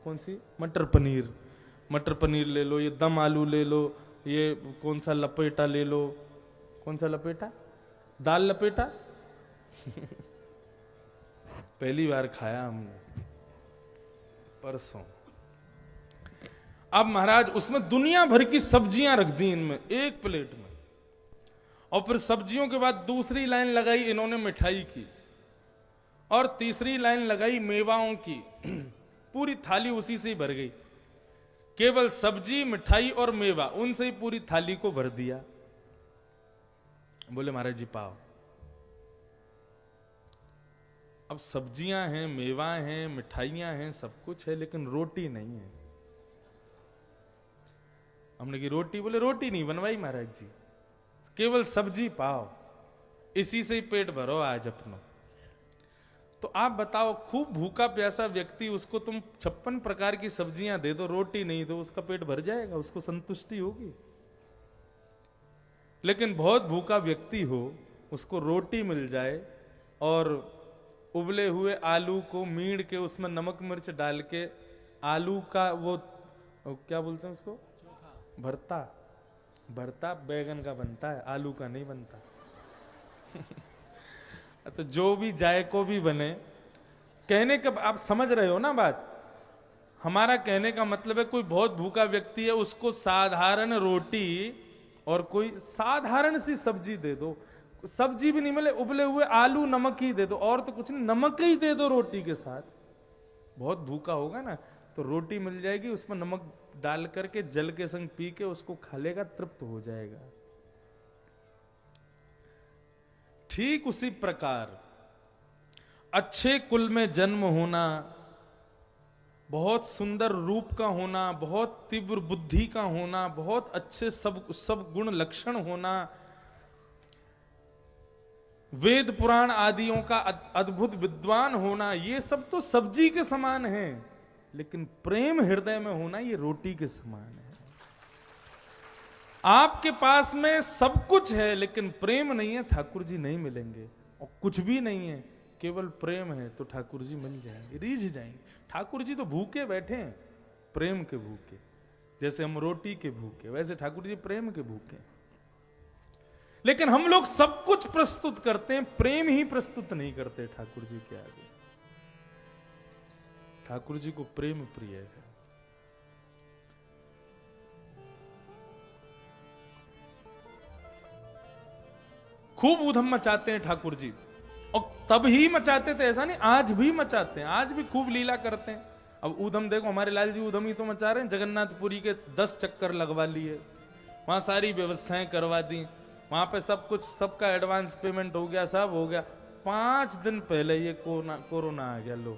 कौन सी, मटर पनीर ले लो, ये दम आलू ले लो, ये कौन सा लपेटा ले लो, कौन सा लपेटा, दाल लपेटा पहली बार खाया हमने परसों। अब महाराज उसमें दुनिया भर की सब्जियां रख दी इनमें एक प्लेट में। और फिर सब्जियों के बाद दूसरी लाइन लगाई इन्होंने मिठाई की, और तीसरी लाइन लगाई मेवाओं की। पूरी थाली उसी से ही भर गई। केवल सब्जी, मिठाई और मेवा, उनसे ही पूरी थाली को भर दिया। बोले महाराज जी पाओ। अब सब्जियां हैं, मेवा हैं, मिठाइयां हैं, सब कुछ है, लेकिन रोटी नहीं है। हमने की रोटी? बोले रोटी नहीं बनवाई महाराज जी, केवल सब्जी पाओ, इसी से ही पेट भरो आज अपना। तो आप बताओ, खूब भूखा प्यासा व्यक्ति, उसको तुम 56 प्रकार की सब्जियां दे दो, रोटी नहीं दो, उसका पेट भर जाएगा? उसको संतुष्टि होगी? लेकिन बहुत भूखा व्यक्ति हो, उसको रोटी मिल जाए और उबले हुए आलू को मीड़ के उसमें नमक मिर्च डाल के आलू का वो क्या बोलते हैं उसको, भरता बैगन का बनता है, आलू का नहीं बनता। तो जो भी जायको भी बने, कहने का आप समझ रहे हो ना बात। हमारा कहने का मतलब है कोई बहुत भूखा व्यक्ति है, उसको साधारण रोटी और कोई साधारण सी सब्जी दे दो। सब्जी भी नहीं मिले, उबले हुए आलू नमक ही दे दो, और तो कुछ नहीं, नमक ही दे दो रोटी के साथ। बहुत भूखा होगा ना तो रोटी मिल जाएगी, उसमें नमक डाल करके जल के संग पी के उसको खा लेगा, तृप्त हो जाएगा। ठीक उसी प्रकार अच्छे कुल में जन्म होना, बहुत सुंदर रूप का होना, बहुत तीव्र बुद्धि का होना, बहुत अच्छे सब गुण लक्षण होना, वेद पुराण आदियों का अद्भुत विद्वान होना, ये सब तो सब्जी के समान है, लेकिन प्रेम हृदय में होना ये रोटी के समान है। आपके पास में सब कुछ है लेकिन प्रेम नहीं है, ठाकुर जी नहीं मिलेंगे। और कुछ भी नहीं है, केवल प्रेम है तो ठाकुर जी मिल जाएंगे, रीझ जाएंगे। ठाकुर जी तो भूखे बैठे हैं, प्रेम के भूखे। जैसे हम रोटी के भूखे, वैसे ठाकुर जी प्रेम के भूखे। लेकिन हम लोग सब कुछ प्रस्तुत करते हैं, प्रेम ही प्रस्तुत नहीं करते ठाकुर जी के आगे। ठाकुर जी को प्रेम प्रिय है। खूब ऊधम मचाते हैं ठाकुर जी, और तब ही मचाते थे, ऐसा नहीं, आज भी मचाते हैं, आज भी खूब लीला करते हैं। अब ऊधम देखो, हमारे लाल जी ऊधम ही तो मचा रहे हैं। जगन्नाथपुरी के 10 चक्कर लगवा लिए, वहां सारी व्यवस्थाएं करवा दी, वहां पे सब कुछ, सबका एडवांस पेमेंट हो गया, सब हो गया। 5 दिन पहले ये कोरोना आ गया, लो,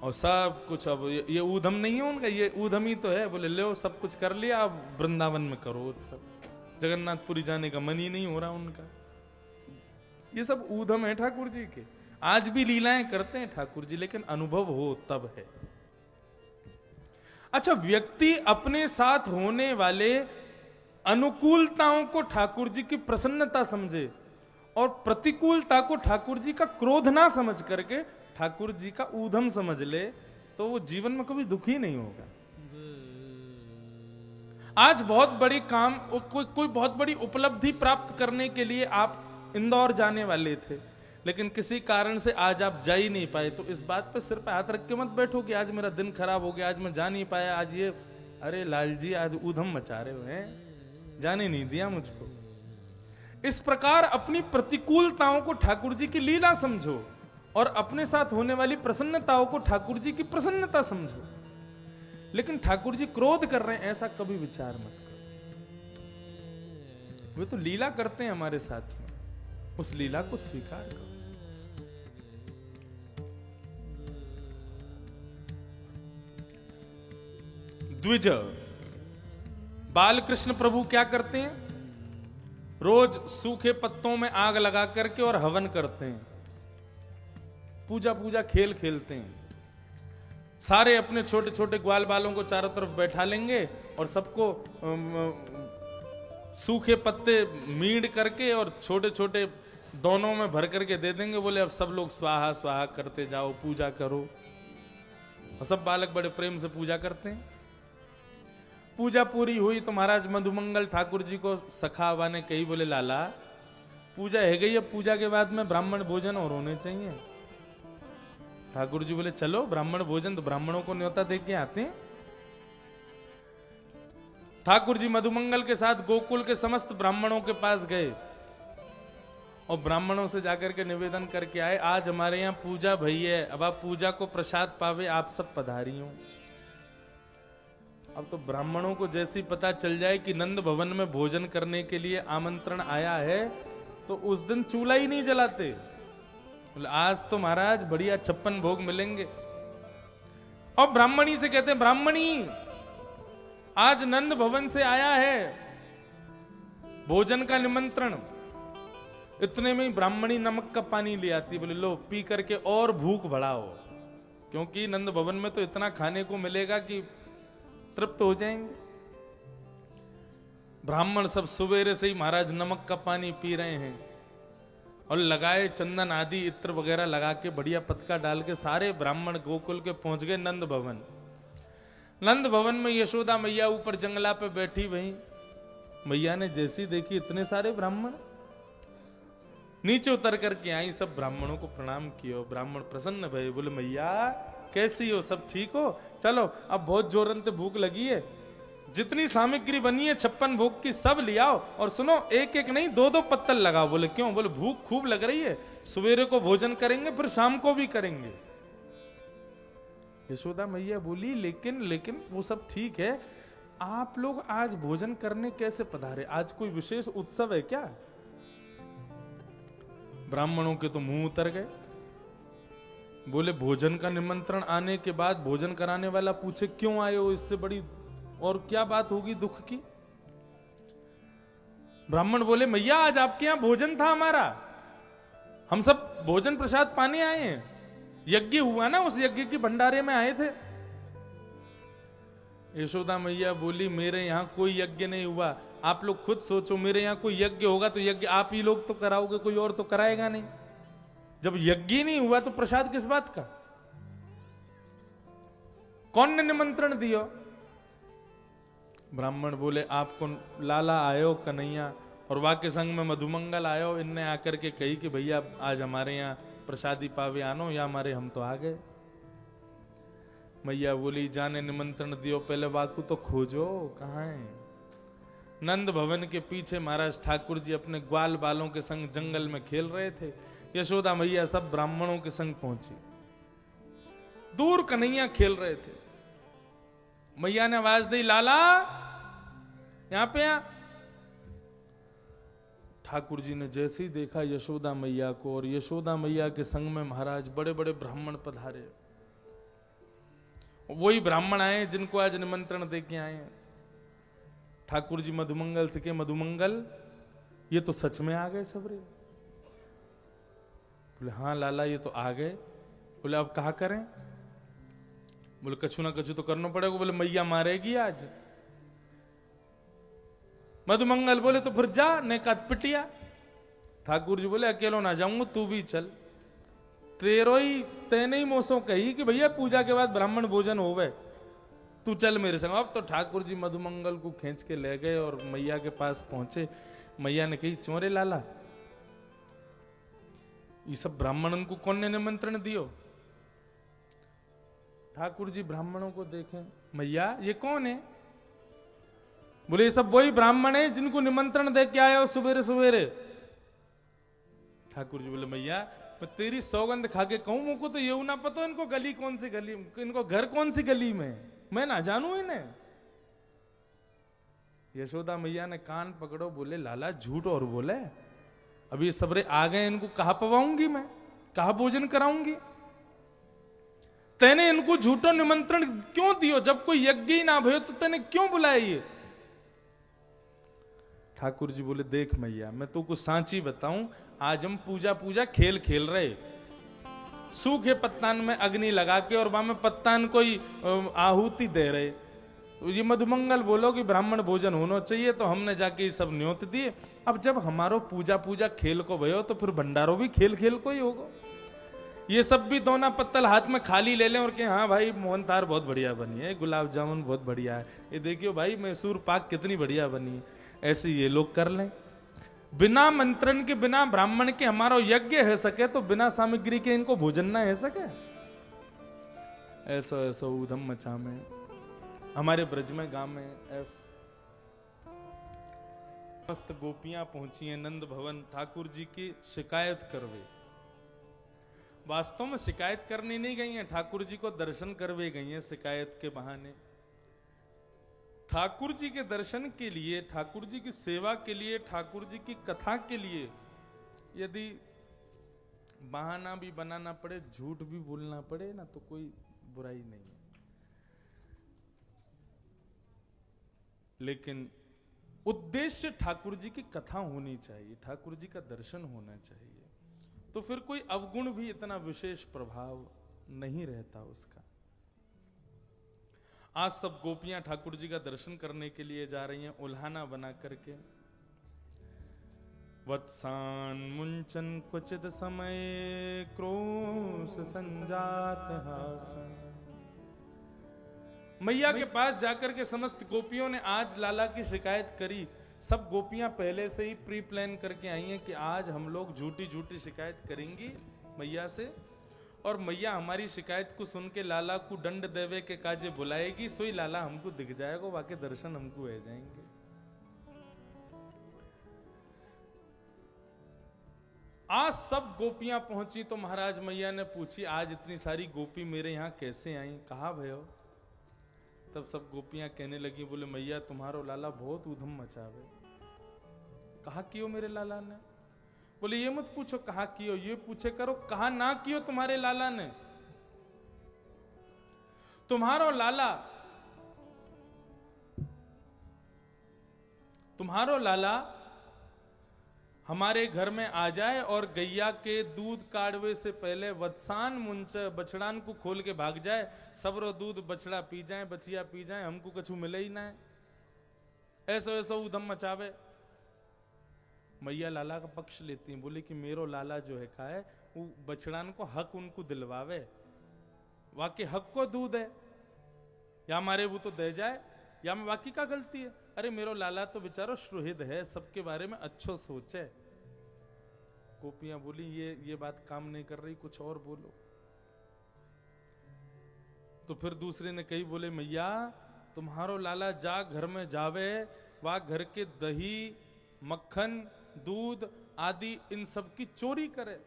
और सब कुछ। अब ये ऊधम नहीं है उनका, ये ऊधम ही तो है। बोले लो सब कुछ कर लिया, अब वृंदावन में करो उत्सव। जगन्नाथपुरी जाने का मन ही नहीं हो रहा उनका। ये सब ऊधम है ठाकुर जी के। आज भी लीलाएं करते हैं ठाकुर जी, लेकिन अनुभव हो तब है। अच्छा, व्यक्ति अपने साथ होने वाले अनुकूलताओं को ठाकुर जी की प्रसन्नता समझे और प्रतिकूलता को ठाकुर जी का क्रोध ना समझ करके ठाकुर जी का ऊधम समझ ले, तो वो जीवन में कभी दुखी नहीं होगा। आज बहुत बड़ी काम, कोई बहुत बड़ी उपलब्धि प्राप्त करने के लिए आप इंदौर जाने वाले थे, लेकिन किसी कारण से आज आप जा ही नहीं पाए, तो इस बात पे सिर पे हाथ रख के मत बैठो कि आज मेरा दिन खराब हो गया, आज मैं जा नहीं पाया, आज ये, अरे लाल जी आज ऊधम मचा रहे हुए हैं, जाने नहीं दिया मुझको। इस प्रकार अपनी प्रतिकूलताओं को ठाकुर जी की लीला समझो और अपने साथ होने वाली प्रसन्नताओं को ठाकुर जी की प्रसन्नता समझो। लेकिन ठाकुर जी क्रोध कर रहे हैं, ऐसा कभी विचार मत करो। वे तो लीला करते हैं हमारे साथ में, उस लीला को स्वीकार करो। द्विज बालकृष्ण प्रभु क्या करते हैं? रोज सूखे पत्तों में आग लगा करके और हवन करते हैं, पूजा पूजा खेल खेलते हैं। सारे अपने छोटे छोटे ग्वाल बालों को चारों तरफ बैठा लेंगे और सबको सूखे पत्ते मीड करके और छोटे छोटे दोनों में भर करके दे देंगे। बोले अब सब लोग स्वाहा स्वाहा करते जाओ, पूजा करो। और सब बालक बड़े प्रेम से पूजा करते हैं। पूजा पूरी हुई तो महाराज मधुमंगल ठाकुर जी को सखावा ने कही, बोले लाला पूजा है गई, अब पूजा के बाद में ब्राह्मण भोजन और होने चाहिए। ठाकुर जी बोले चलो ब्राह्मण भोजन, तो ब्राह्मणों को न्योता दे के आते हैं। ठाकुर जी मधुमंगल के साथ गोकुल के समस्त ब्राह्मणों के पास गए और ब्राह्मणों से जाकर के निवेदन करके आए, आज हमारे यहाँ पूजा भई है, अब आप पूजा को प्रसाद पावे, आप सब पधारी हो। अब तो ब्राह्मणों को जैसे ही पता चल जाए कि नंद भवन में भोजन करने के लिए आमंत्रण आया है, तो उस दिन चूल्हा ही नहीं जलाते। आज तो महाराज बढ़िया 56 भोग मिलेंगे। और ब्राह्मणी से कहते हैं, ब्राह्मणी आज नंद भवन से आया है भोजन का निमंत्रण। इतने में ही ब्राह्मणी नमक का पानी ले आती, बोले लो पी करके और भूख बढ़ाओ, क्योंकि नंद भवन में तो इतना खाने को मिलेगा कि तृप्त हो जाएंगे। ब्राह्मण सब सवेरे से ही महाराज नमक का पानी पी रहे हैं और लगाए चंदन आदि इत्र वगैरह लगा के बढ़िया पतका डाल के सारे ब्राह्मण गोकुल के पहुंच गए नंद भवन। नंद भवन में यशोदा मैया ऊपर जंगला पे बैठी, वहीं मैया ने जैसी देखी इतने सारे ब्राह्मण, नीचे उतर करके आई, सब ब्राह्मणों को प्रणाम किया। ब्राह्मण प्रसन्न भये, बोले मैया कैसी हो, सब ठीक हो? चलो अब बहुत जोरन से भूख लगी है, जितनी सामग्री बनी है 56 भोग की सब ले आओ, और सुनो एक एक नहीं 2-2 पत्तल लगाओ। बोले क्यों? बोले भूख खूब लग रही है, सवेरे को भोजन करेंगे फिर शाम को भी करेंगे। यशोदा मैया बोली लेकिन लेकिन वो सब ठीक है, आप लोग आज भोजन करने कैसे पधारे? आज कोई विशेष उत्सव है क्या? ब्राह्मणों के तो मुंह उतर गए। बोले भोजन का निमंत्रण आने के बाद भोजन कराने वाला पूछे क्यों आए हो, इससे बड़ी और क्या बात होगी दुख की? ब्राह्मण बोले मैया आज आपके यहां भोजन था हमारा, हम सब भोजन प्रसाद पाने आए हैं, यज्ञ हुआ ना, उस यज्ञ के भंडारे में आए थे। यशोदा मैया बोली मेरे यहां कोई यज्ञ नहीं हुआ, आप लोग खुद सोचो, मेरे यहां कोई यज्ञ होगा तो यज्ञ आप ही लोग तो कराओगे, कोई और तो कराएगा नहीं। जब यज्ञ नहीं हुआ तो प्रसाद किस बात का? कौन ने निमंत्रण दिया? ब्राह्मण बोले आपको लाला आयो कन्हैया और वाक्य संग में मधुमंगल आयो, इनने आकर के कही कि भैया आज हमारे यहाँ प्रसादी पावे आनो, या हमारे हम तो आ गए। मैया बोली जाने निमंत्रण दियो, पहले वाकु तो खोजो कहाँ है। नंद भवन के पीछे महाराज ठाकुर जी अपने ग्वाल बालों के संग जंगल में खेल रहे थे। यशोदा मैया सब ब्राह्मणों के संग पहुंची। दूर कन्हैया खेल रहे थे। मैया ने आवाज दी लाला यहां पे आ। ठाकुर जी ने जैसे ही देखा यशोदा मैया को, और यशोदा मैया के संग में महाराज बड़े बड़े ब्राह्मण पधारे। वही ब्राह्मण आए जिनको आज निमंत्रण दे के आए हैं। ठाकुर जी मधुमंगल से के मधुमंगल ये तो सच में आ गए सबरे? बोले हाँ लाला ये तो आ गए। बोले अब कहा करें? बोले कछु ना कछु तो करना पड़ेगा। बोले मैया मारेगी आज। मधुमंगल बोले तो फिर जा, ने का पिटिया। ठाकुर जी बोले अकेलो ना जाऊंगा, तू भी चल। तेरो ही तेने ही मोसों कही कि भैया पूजा के बाद ब्राह्मण भोजन होवे, तू चल मेरे संग। अब तो ठाकुर जी मधुमंगल को खींच के ले गए और मैया के पास पहुंचे। मैया ने कही चोरे लाला ये सब ब्राह्मणों को कौन ने निमंत्रण दियो? ठाकुर जी ब्राह्मणों को देखें, मैया ये कौन है? बोले ये सब वही ब्राह्मण है जिनको निमंत्रण दे के आए हो सवेरे सवेरे। ठाकुर जी बोले मैया मैं तेरी सौगंध खा के कहूं, मुझको तो ये ना पता इनको गली कौन सी गली, इनको घर कौन सी गली में, मैं ना जानू इन्हें। यशोदा मैया ने कान पकड़ो, बोले लाला झूठ और बोले, अभी सबरे आ गए, इनको कहा पवाऊंगी मैं, कहा भोजन कराऊंगी? तेने इनको झूठो निमंत्रण क्यों दियो? जब कोई यज्ञ ही ना भयो तो तेने क्यों बुलाया ये? ठाकुर जी बोले देख मैया मैं तो कुछ सांची बताऊं, आज हम पूजा पूजा खेल खेल रहे, सूखे पत्तान में अग्नि लगा के और वहां में पत्तान कोई आहुति दे रहे। तो ये मधुमंगल बोलो कि ब्राह्मण भोजन होना चाहिए, तो हमने जाके ये सब न्योत दिए। अब जब हमारो पूजा पूजा खेल को भयो तो फिर भंडारो भी खेल खेल को ही होगा। ये सब भी दोना पत्तल हाथ में खाली ले लें और के हाँ भाई मोहनथार बहुत बढ़िया बनी है, गुलाब जामुन बहुत बढ़िया है, ये देखियो भाई मैसूर पाक कितनी बढ़िया बनी है, ऐसे ये लोग कर लें। बिना मंत्रण के बिना ब्राह्मण के हमारा यज्ञ है सके तो बिना सामग्री के इनको भोजन ना है सके। ऐसा ऐसा उधम मचा में हमारे ब्रज में गांव में मस्त गोपियां पहुंची हैं नंद भवन ठाकुर जी की शिकायत करवे। वास्तव में शिकायत करने नहीं गई हैं, ठाकुर जी को दर्शन करवे गई हैं शिकायत के बहाने। ठाकुर जी के दर्शन के लिए, ठाकुर जी की सेवा के लिए, ठाकुर जी की कथा के लिए यदि बहाना भी बनाना पड़े, झूठ भी बोलना पड़े ना, तो कोई बुराई नहीं है। लेकिन उद्देश्य ठाकुर जी की कथा होनी चाहिए, ठाकुर जी का दर्शन होना चाहिए, तो फिर कोई अवगुण भी इतना विशेष प्रभाव नहीं रहता उसका। आज सब गोपियां ठाकुर जी का दर्शन करने के लिए जा रही हैं उल्हाना बना करके। वत्सान मुंचन क्वचित समय क्रोश संजात हासन। मैया के पास जाकर के समस्त गोपियों ने आज लाला की शिकायत करी। सब गोपियां पहले से ही प्री प्लान करके आई हैं कि आज हम लोग झूठी झूठी शिकायत करेंगी मैया से, और मैया हमारी शिकायत को सुन के लाला को दंड देवे के काजे बुलाएगी, सोई लाला हमको दिख जाएगा, वाके दर्शन हमको हो जाएंगे। आज सब गोपियां पहुंची तो महाराज मैया ने पूछी, आज इतनी सारी गोपी मेरे यहां कैसे आई? कहा भयो? तब सब गोपियां कहने लगी, बोले मैया तुम्हारो लाला बहुत उधम मचावे। कहा कियो मेरे लाला ने? बोले ये मत पूछो कहा कियो, ये पूछे करो कहा ना कियो तुम्हारे लाला ने। तुम्हारो लाला हमारे घर में आ जाए और गैया के दूध काढ़वे से पहले वत्सान मुंच बछड़ान को खोल के भाग जाए, सबरो दूध बछड़ा पी जाए, बचिया पी जाए, हमको कछु मिले ही ना है, ऐसा ऐसा उधम मचावे। मैया लाला का पक्ष लेती हैं, बोले कि मेरो लाला जो है का है वो बछड़ान को हक उनको दिलवावे, वाकई हक को दूध है, या हमारे वो तो दे जाए, या में वाकई का गलती है? अरे मेरो लाला तो बेचारो सुहृद है, सबके बारे में अच्छो सोचे। गोपियां बोली ये बात काम नहीं कर रही, कुछ और बोलो। तो फिर दूसरे ने कही, बोले मैया तुम्हारो लाला जा घर में जावे, वह घर के दही मक्खन दूध आदि इन सब की चोरी करे।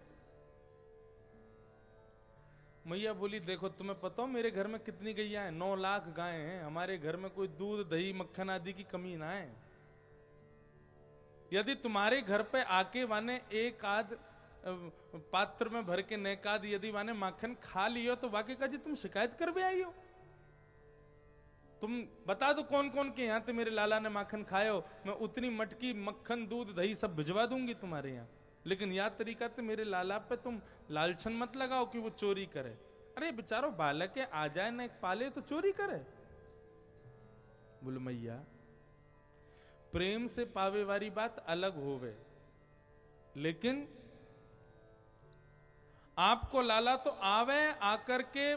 मैया बोली देखो तुम्हें पता हो मेरे घर में कितनी गैया है? 9 लाख गायें हैं, हमारे घर में कोई दूध दही मक्खन आदि की कमी ना है। यदि तुम्हारे घर पे आके वाने एक आध पात्र में भर के नेकाद यदि वाने माखन खा लियो तो वाकई का जी तुम शिकायत कर भी आई हो। तुम बता दो कौन कौन के यहां मेरे लाला ने माखन खायो, मैं उतनी मटकी मक्खन दूध दही सब भिजवा दूंगी तुम्हारे यहाँ। लेकिन याद तरीका तो मेरे लाला पे तुम लालछन मत लगाओ कि वो चोरी करे। अरे बेचारो बालक है, आ जाए ना पाले तो चोरी करे। बोलो मैया प्रेम से पावे वाली बात अलग होवे, लेकिन आपको लाला तो आवे, आकर के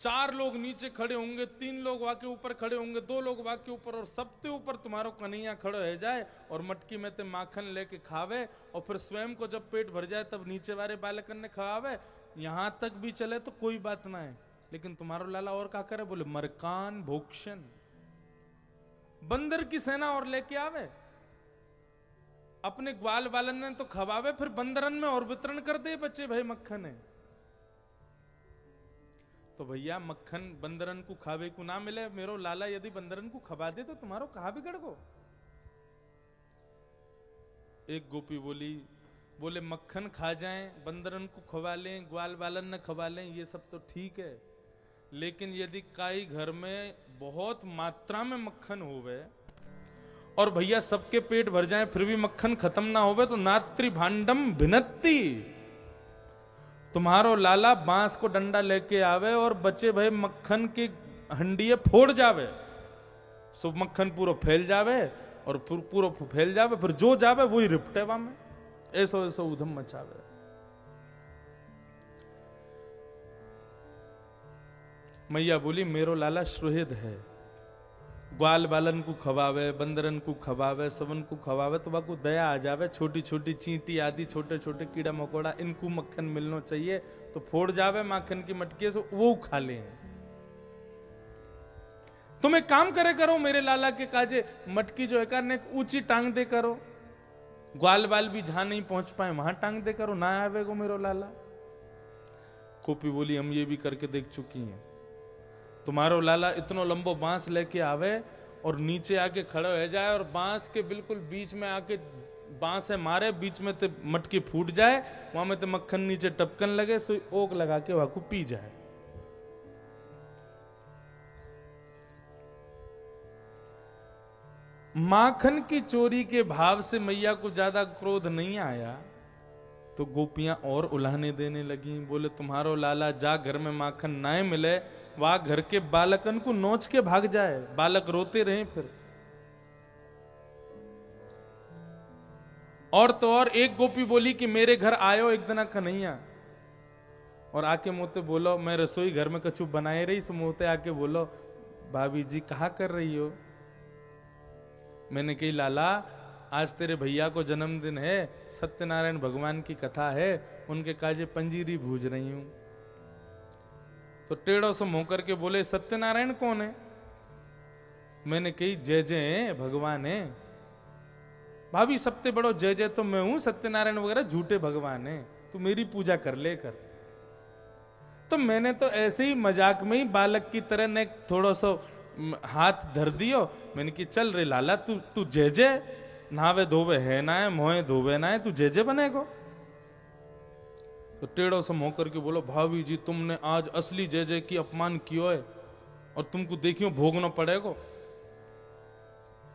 4 लोग नीचे खड़े होंगे, 3 लोग वाके ऊपर खड़े होंगे, 2 लोग वाके ऊपर, और सबसे ऊपर तुम्हारो कन्हैया खड़ो है जाए और मटकी में ते माखन लेके खावे, और फिर स्वयं को जब पेट भर जाए तब नीचे वाले बालकन ने खावे। यहां तक भी चले तो कोई बात ना है, लेकिन तुम्हारो लाला और क्या करे? बोले मरकान भोक्षण, बंदर की सेना और लेके आवे, अपने ग्वाल बालन ने तो खवावे, फिर बंदरन में और वितरण कर दे बच्चे भाई मक्खन है। तो भैया मक्खन बंदरन को खावे को ना मिले, मेरो लाला यदि बंदरन को खवा दे तो तुम्हारो कहा बिगड़ गो। एक गोपी बोली, बोले मक्खन खा जाएं, बंदरन को खवा लें, ग्वाल बालन न खवा लें, ये सब तो ठीक है, लेकिन यदि काई घर में बहुत मात्रा में मक्खन होवे और भैया सबके पेट भर जाए फिर भी मक्खन खत्म ना होवे तो नात्री भांडम भिन्नति। तुम्हारो लाला बांस को डंडा लेके आवे और बचे भय मक्खन के हंडिये फोड़ जावे, सो मक्खन पूरा फैल जावे और पूरा फैल जावे, फिर जो जावे वही रिपटे वहां में, ऐसा ऐसा उधम मचावे। मैया बोली मेरो लाला सुहृद है, ग्वाल बालन को खवावे, बंदरन को खवावे, सबन को खवावे, तो वाको दया आ जावे। छोटी छोटी चींटी आदि छोटे छोटे कीड़ा मकोड़ा इनको मक्खन मिलना चाहिए तो फोड़ जावे माखन की मटकी से, वो खा ले। तुम एक काम करे करो मेरे लाला के काजे, मटकी जो है करने ऊंची टांग दे करो, ग्वाल बाल भी जहां नहीं पहुंच पाए वहां टांग दे करो, ना आवे गो मेरो लाला। कोपी बोली हम ये भी करके देख चुकी हैं, तुम्हारो लाला इतनो लंबो बांस लेके आवे और नीचे आके खड़ा हो जाए और बांस के बिल्कुल बीच में आके बांस से मारे, बीच में ते मटकी फूट जाए, वहां में ते मक्खन नीचे टपकन लगे, सो ओक लगा के वहां को पी जाए। माखन की चोरी के भाव से मैया को ज्यादा क्रोध नहीं आया तो गोपियां और उल्हाने देने लगी। बोले तुम्हारो लाला जा घर में माखन ना मिले, वह घर के बालकन को नोच के भाग जाए, बालक रोते रहे फिर। और तो और एक गोपी बोली कि मेरे घर आयो एक दिन कन्हैया, और आके मोते बोलो मैं रसोई घर में कछु बनाए रही, सो मोते आके बोलो भाभी जी कहा कर रही हो। मैंने कही लाला आज तेरे भैया को जन्मदिन है, सत्यनारायण भगवान की कथा है, उनके काजे पंजीरी भूज रही हूं। तो टेढ़ो से मुंह करके बोले सत्यनारायण कौन है? मैंने कही जय जय भगवान है। भाभी सबसे बड़ो जय जय तो मैं हूं, सत्यनारायण वगैरह झूठे भगवान है, तू मेरी पूजा कर ले कर। तो मैंने तो ऐसे ही मजाक में ही बालक की तरह ने थोड़ा सा हाथ धर दियो। मैंने कि चल रे लाला, तू तू जय जय नहावे धोवे है ना है, मोहे धोवे ना है, तू जय जय बनेगो। तो टेढ़ो से मुंह करके बोलो, भाभी जी तुमने आज असली जय जय की अपमान कियो है और तुमको देखियो भोगना पड़ेगा।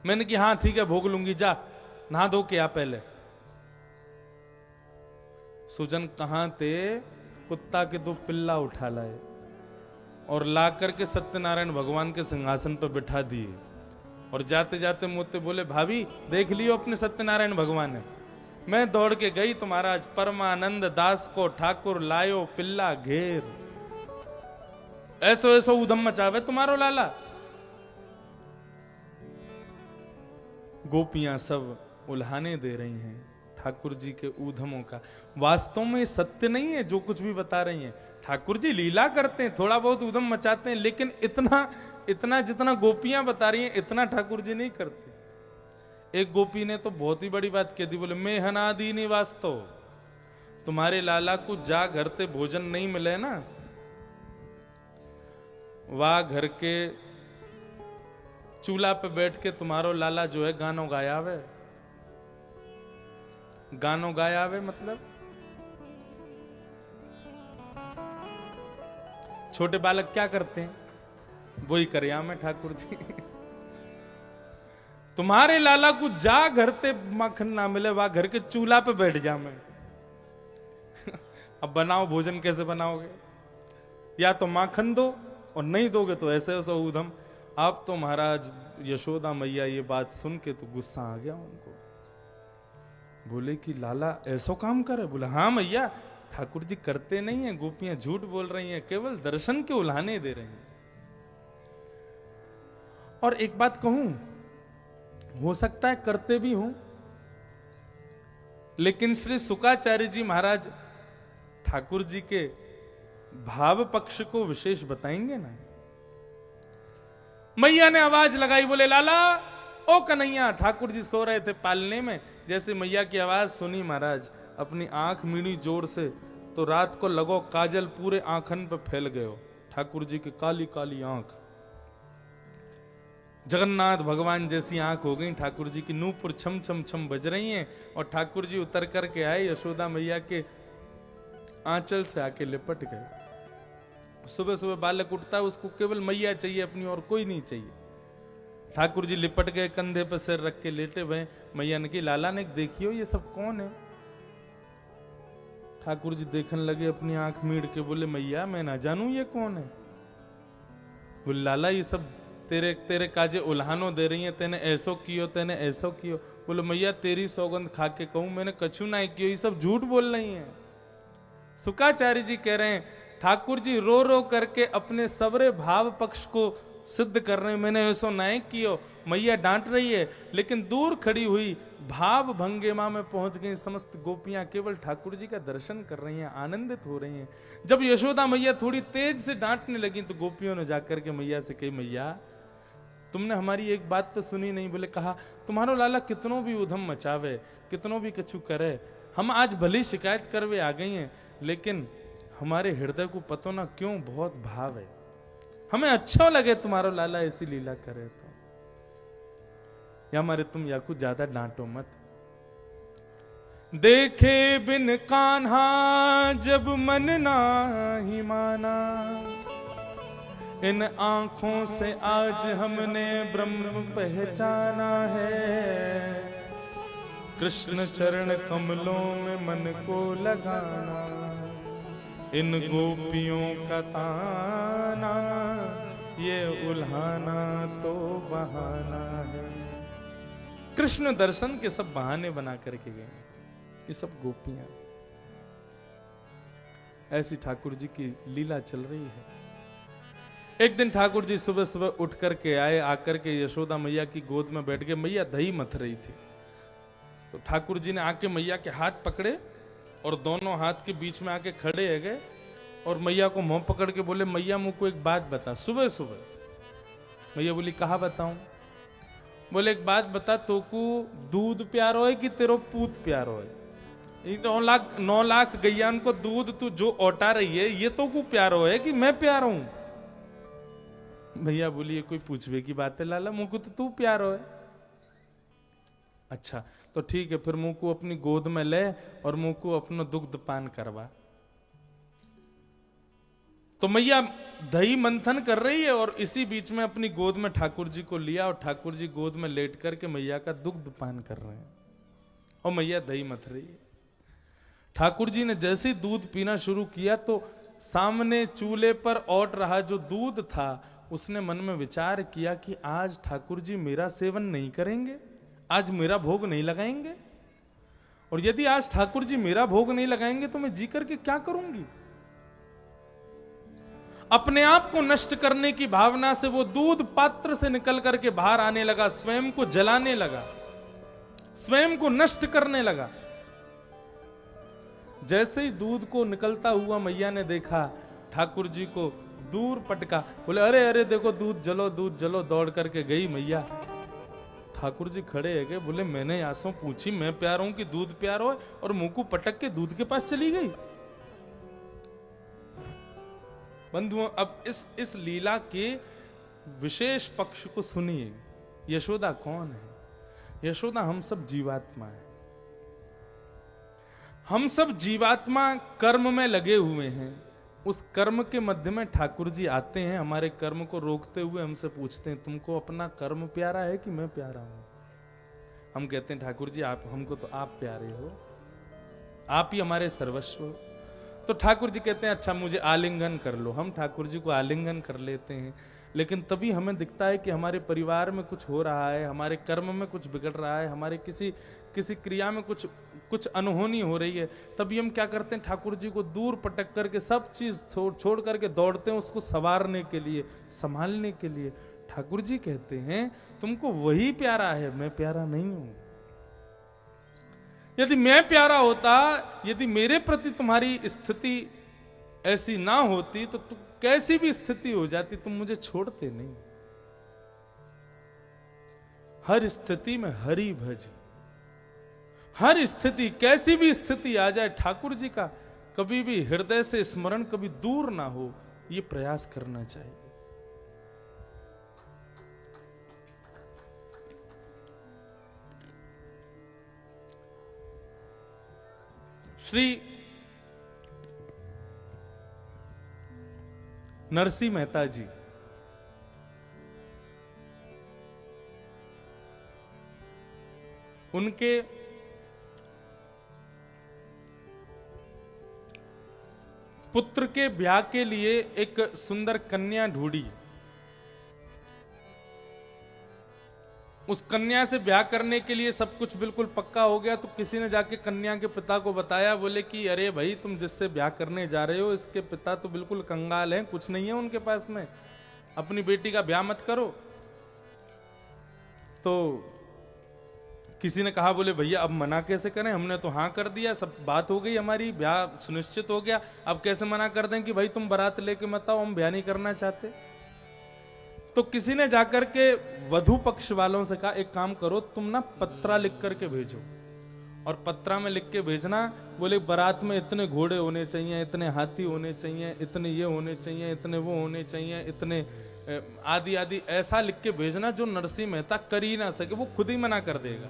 मैंने कि हाँ ठीक है भोग लूंगी, जा नहा धो के आ पहले। सुजन कहां थे, कुत्ता के 2 पिल्ला उठा लाए और ला करके सत्यनारायण भगवान के सिंहासन पर बिठा दिए। और जाते जाते मुझसे बोले, भाभी देख लियो अपने सत्यनारायण भगवान है। मैं दौड़ के गई तो महाराज परमानंद दास को ठाकुर लायो पिल्ला घेर। ऐसो ऐसो उधम मचावे तुम्हारो लाला। गोपियां सब उल्हाने दे रही हैं ठाकुर जी के ऊधमों का। वास्तव में सत्य नहीं है जो कुछ भी बता रही हैं। ठाकुर जी लीला करते हैं, थोड़ा बहुत ऊधम मचाते हैं, लेकिन इतना जितना गोपियां बता रही हैं इतना ठाकुर जी नहीं करते। एक गोपी ने तो बहुत ही बड़ी बात कह दी, बोले मैं हनादी नहीं वास्तव, तुम्हारे लाला को जा घर ते भोजन नहीं मिले ना, वाह घर के चूल्हा पे बैठ के तुम्हारो लाला जो है गानो गायावे। गानो गायावे मतलब छोटे बालक क्या करते हैं, वही करया में ठाकुर जी। तुम्हारे लाला को जा घर ते मक्खन ना मिले, वह घर के चूल्हा पे बैठ जा मैं। अब बनाओ भोजन, कैसे बनाओगे? या तो माखन दो और नहीं दोगे तो ऐसे ऐसा ऊधम। अब तो महाराज यशोदा मैया ये बात सुन के तो गुस्सा आ गया उनको। बोले कि लाला ऐसा काम करे? बोले हाँ मैया, ठाकुर जी करते नहीं है, गोपियां झूठ बोल रही हैं, केवल दर्शन के उल्हाने दे रही हैं। और एक बात कहूं, हो सकता है करते भी हों, लेकिन श्री शुकाचार्य जी महाराज ठाकुर जी के भाव पक्ष को विशेष बताएंगे ना। मैया ने आवाज लगाई, बोले लाला ओ कन्हैया। ठाकुर जी सो रहे थे पालने में। जैसे मैया की आवाज सुनी महाराज अपनी आंख मीड़ी जोर से, तो रात को लगो काजल पूरे आंखन पे फैल गयो। ठाकुर जी की काली काली आंख, जगन्नाथ भगवान जैसी आंख हो गई। ठाकुर जी की नूपुर छम छम छम बज रही हैं और ठाकुर जी उतर करके आए, यशोदा मैया के आंचल से आके लिपट गए। सुबह सुबह बालक उठता है, उसको केवल मैया चाहिए अपनी, और कोई नहीं चाहिए। ठाकुर जी लिपट गए, कंधे पर सिर रख के लेटे हुए। मैया ने की लाला ने देखियो ये सब कौन है? ठाकुर जी देखने लगे अपनी आंख मीड़ के, बोले मैया मैं ना जानू ये कौन है। बोले लाला ये सब तेरे तेरे काजे उल्हानो दे रही है, तेने ऐसो कियो, तेने ऐसो कियो। बोले मैया तेरी सौगंध खा के कहूं मैंने कछु ना कियो, ये सब झूठ बोल रही हैं। शुकाचार्य जी कह रहे हैं ठाकुर जी रो रो करके अपने सबरे भाव पक्ष को सिद्ध कर रहे हैं, मैंने ऐसो नहीं कियो। मैया डांट रही है, लेकिन दूर खड़ी हुई भाव भंगिमा में पहुंच गई समस्त गोपियां, केवल ठाकुर जी का दर्शन कर रही हैं, आनंदित हो रही हैं। जब यशोदा मैया थोड़ी तेज से डांटने लगी तो गोपियों ने जाकर के मैया से कही, मैया तुमने हमारी एक बात तो सुनी नहीं। बोले कहा तुम्हारो लाला कितनों भी उधम मचावे, कितनों भी कछु करे, हम आज भली शिकायत करवे आ गई हैं, लेकिन हमारे हृदय को पतो ना क्यों बहुत भाव है, हमें अच्छा लगे तुम्हारो लाला ऐसी लीला करे तो। या हमारे तुम या कुछ ज्यादा डांटो मत। देखे बिन कान्हा जब मन ना ही माना, इन आंखों से आज हमने ब्रह्म पहचाना है। कृष्ण चरण कमलों में मन को लगाना, इन गोपियों का ताना ये उल्हाना तो बहाना है। कृष्ण दर्शन के सब बहाने बना करके गए ये सब गोपियां। ऐसी ठाकुर जी की लीला चल रही है। एक दिन ठाकुर जी सुबह सुबह उठ करके आए, आकर के यशोदा मैया की गोद में बैठ गए। मैया दही मथ रही थी, तो ठाकुर जी ने आके मैया के हाथ पकड़े और दोनों हाथ के बीच में आके खड़े है गए और मैया को मुंह पकड़ के बोले, मैया मुझको एक बात बता। सुबह सुबह मैया बोली, कहा बताऊं? बोले एक बात बता, तो को दूध प्यारो है कि तेरो पूत प्यारो है? 9 लाख गैयान को दूध तू जो ओटा रही है, ये तो को प्यारो है कि मैं प्यारा हूं? भैया बोलिए कोई पूछवे की बात है लाला, मुंह को तो तू प्यारो है। अच्छा तो ठीक है, फिर मुंह को अपनी गोद में ले और मुंह को अपना दुग्ध पान करवा। तो मैया दही मंथन कर रही है और इसी बीच में अपनी गोद में ठाकुर जी को लिया और ठाकुर जी गोद में लेट करके मैया का दुग्ध पान कर रहे हैं और मैया दही मथ रही है। ठाकुर जी ने जैसे ही दूध पीना शुरू किया तो सामने चूल्हे पर औट रहा जो दूध था, उसने मन में विचार किया कि आज ठाकुर जी मेरा सेवन नहीं करेंगे, आज मेरा भोग नहीं लगाएंगे, और यदि आज ठाकुर जी मेरा भोग नहीं लगाएंगे तो मैं जी करके क्या करूंगी। अपने आप को नष्ट करने की भावना से वो दूध पात्र से निकल करके बाहर आने लगा, स्वयं को जलाने लगा, स्वयं को नष्ट करने लगा। जैसे ही दूध को निकलता हुआ मैया ने देखा, ठाकुर जी को दूर पटका, बोले अरे अरे देखो दूध जलो दूध जलो। दौड़ करके गई मैया, ठाकुर जी खड़े है गए, बोले मैंने आंसू पूछी मैं प्यार हूं कि दूध प्यार हो, और मुंह को पटक के दूध के पास चली गई। बंधुओं अब इस लीला के विशेष पक्ष को सुनिए। यशोदा कौन है? यशोदा हम सब जीवात्मा है। हम सब जीवात्मा कर्म में लगे हुए हैं। उस कर्म के मध्य में ठाकुर जी आते हैं, हमारे कर्म को रोकते हुए हमसे पूछते हैं तुमको अपना कर्म प्यारा है कि मैं प्यारा हूं? हम कहते हैं ठाकुर जी आप हमको तो आप प्यारे हो, आप ही हमारे सर्वस्व हो। तो ठाकुर जी कहते हैं अच्छा मुझे आलिंगन कर लो। हम ठाकुर जी को आलिंगन कर लेते हैं, लेकिन तभी हमें दिखता है कि हमारे परिवार में कुछ हो रहा है, हमारे कर्म में कुछ बिगड़ रहा है, हमारे किसी क्रिया में कुछ अनहोनी हो रही है। तभी हम क्या करते हैं, ठाकुर जी को दूर पटक करके सब चीज छोड़ करके दौड़ते हैं उसको संवारने के लिए, संभालने के लिए। ठाकुर जी कहते हैं तुमको वही प्यारा है, मैं प्यारा नहीं हूं। यदि मैं प्यारा होता, यदि मेरे प्रति तुम्हारी स्थिति ऐसी ना होती तो तुम कैसी भी स्थिति हो जाती तुम मुझे छोड़ते नहीं। हर स्थिति में हरि भज, हर स्थिति कैसी भी स्थिति आ जाए ठाकुर जी का कभी भी हृदय से स्मरण कभी दूर ना हो, ये प्रयास करना चाहिए। श्री नरसिंह मेहता जी उनके पुत्र के ब्याह के लिए एक सुंदर कन्या ढूंढी। उस कन्या से ब्याह करने के लिए सब कुछ बिल्कुल पक्का हो गया, तो किसी ने जाके कन्या के पिता को बताया, बोले कि अरे भाई तुम जिससे ब्याह करने जा रहे हो इसके पिता तो बिल्कुल कंगाल हैं, कुछ नहीं है उनके पास में, अपनी बेटी का ब्याह मत करो। तो किसी ने कहा, बोले भैया अब मना कैसे करें, हमने तो हाँ कर दिया, सब बात हो गई हमारी, ब्याह सुनिश्चित हो गया, अब कैसे मना कर दें कि भाई तुम बारात लेके मत आओ, हम ब्याह नहीं करना चाहते। तो किसी ने जाकर के वधू पक्ष वालों से कहा एक काम करो तुम ना पत्रा लिख करके भेजो, और पत्रा में लिख के भेजना, बोले बारात में इतने घोड़े होने चाहिए, इतने हाथी होने चाहिए, इतने ये होने चाहिए, इतने वो होने चाहिए, इतने आदि आदि, ऐसा लिख के भेजना जो नरसिंह मेहता कर ही ना सके, वो खुद ही मना कर देगा।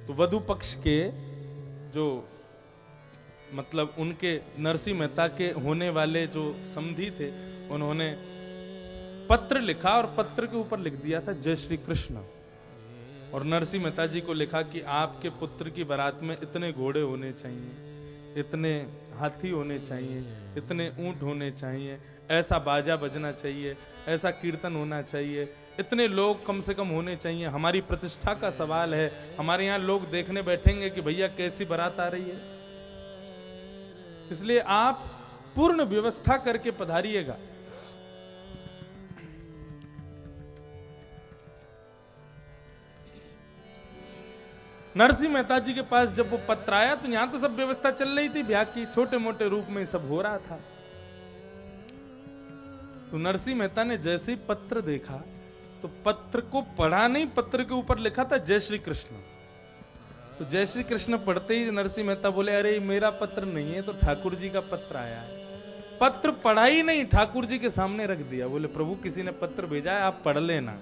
तो वधू पक्ष के जो मतलब उनके नरसिंह मेहता के होने वाले जो समधी थे, उन्होंने पत्र लिखा और पत्र के ऊपर लिख दिया था जय श्री कृष्ण, और नरसिंह मेहता जी को लिखा कि आपके पुत्र की बारात में इतने घोड़े होने चाहिए, इतने हाथी होने चाहिए, इतने ऊंट होने चाहिए, ऐसा बाजा बजना चाहिए, ऐसा कीर्तन होना चाहिए, इतने लोग कम से कम होने चाहिए, हमारी प्रतिष्ठा का सवाल है, हमारे यहाँ लोग देखने बैठेंगे कि भैया कैसी बारात आ रही है, इसलिए आप पूर्ण व्यवस्था करके पधारिएगा। नरसिंह मेहता जी के पास जब वो पत्र आया तो यहां तो सब व्यवस्था चल रही थी ब्याह की, छोटे मोटे रूप में सब हो रहा था। तो नरसिंह मेहता ने जैसे ही पत्र देखा तो पत्र को पढ़ा नहीं, पत्र के ऊपर लिखा था जय श्री कृष्ण। तो जय श्री कृष्ण पढ़ते ही नरसिंह मेहता बोले अरे मेरा पत्र नहीं है, तो ठाकुर जी का पत्र आया है। पत्र पढ़ा ही नहीं, ठाकुर जी के सामने रख दिया। बोले प्रभु किसी ने पत्र भेजा है, आप पढ़ लेना।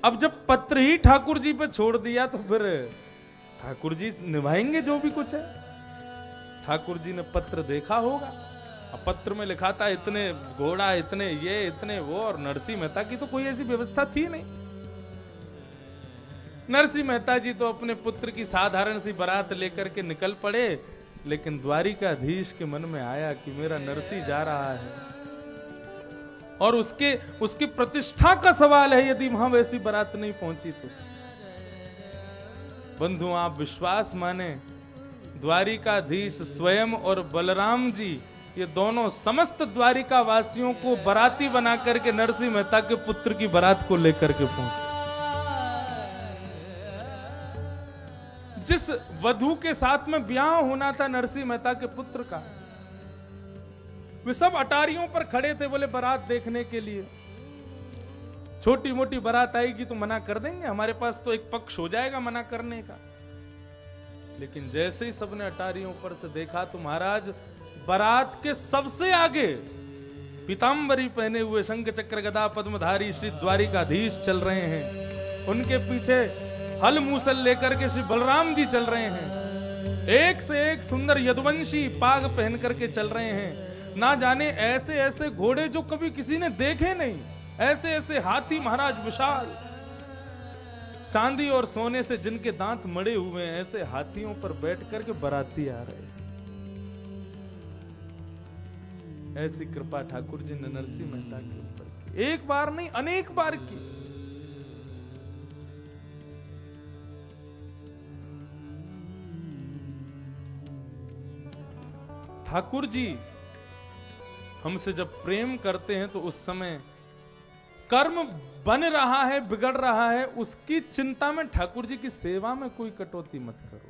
अब जब पत्र ही ठाकुर जी पे छोड़ दिया तो फिर ठाकुर जी निभाएंगे जो भी कुछ है। ठाकुर जी ने पत्र देखा होगा, अब पत्र में लिखा था इतने घोड़ा, इतने ये, इतने वो, और नरसिंह मेहता की तो कोई ऐसी व्यवस्था थी नहीं। नरसिंह मेहता जी तो अपने पुत्र की साधारण सी बारात लेकर के निकल पड़े, लेकिन द्वारिकाधीश के मन में आया कि मेरा नरसिंह जा रहा है और उसकी प्रतिष्ठा का सवाल है यदि वहां वैसी बारात नहीं पहुंची तो। बंधु आप विश्वास माने, द्वारिकाधीश स्वयं और बलराम जी ये दोनों समस्त द्वारिका वासियों को बाराती बना करके नरसिंह मेहता के पुत्र की बारात को लेकर के पहुंचे। जिस वधू के साथ में ब्याह होना था नरसिंह मेहता के पुत्र का, वे सब अटारियों पर खड़े थे, बोले बारात देखने के लिए। छोटी मोटी बारात आएगी तो मना कर देंगे, हमारे पास तो एक पक्ष हो जाएगा मना करने का। लेकिन जैसे ही सबने अटारियों पर से देखा तो महाराज बारात के सबसे आगे पीतांबरी पहने हुए शंख चक्र गदा पद्मधारी श्री द्वारिकाधीश चल रहे हैं। उनके पीछे हल मूसल लेकर के श्री बलराम जी चल रहे हैं। एक से एक सुंदर यदुवंशी पाग पहन करके चल रहे हैं। ना जाने ऐसे ऐसे घोड़े जो कभी किसी ने देखे नहीं, ऐसे ऐसे हाथी महाराज विशाल, चांदी और सोने से जिनके दांत मड़े हुए हैं, ऐसे हाथियों पर बैठ करके बाराती आ रहे। ऐसी कृपा ठाकुर जी ने नरसिंह मेहता के ऊपर की, एक बार नहीं अनेक बार की। ठाकुर जी हमसे जब प्रेम करते हैं तो उस समय कर्म बन रहा है, बिगड़ रहा है, उसकी चिंता में ठाकुर जी की सेवा में कोई कटौती मत करो।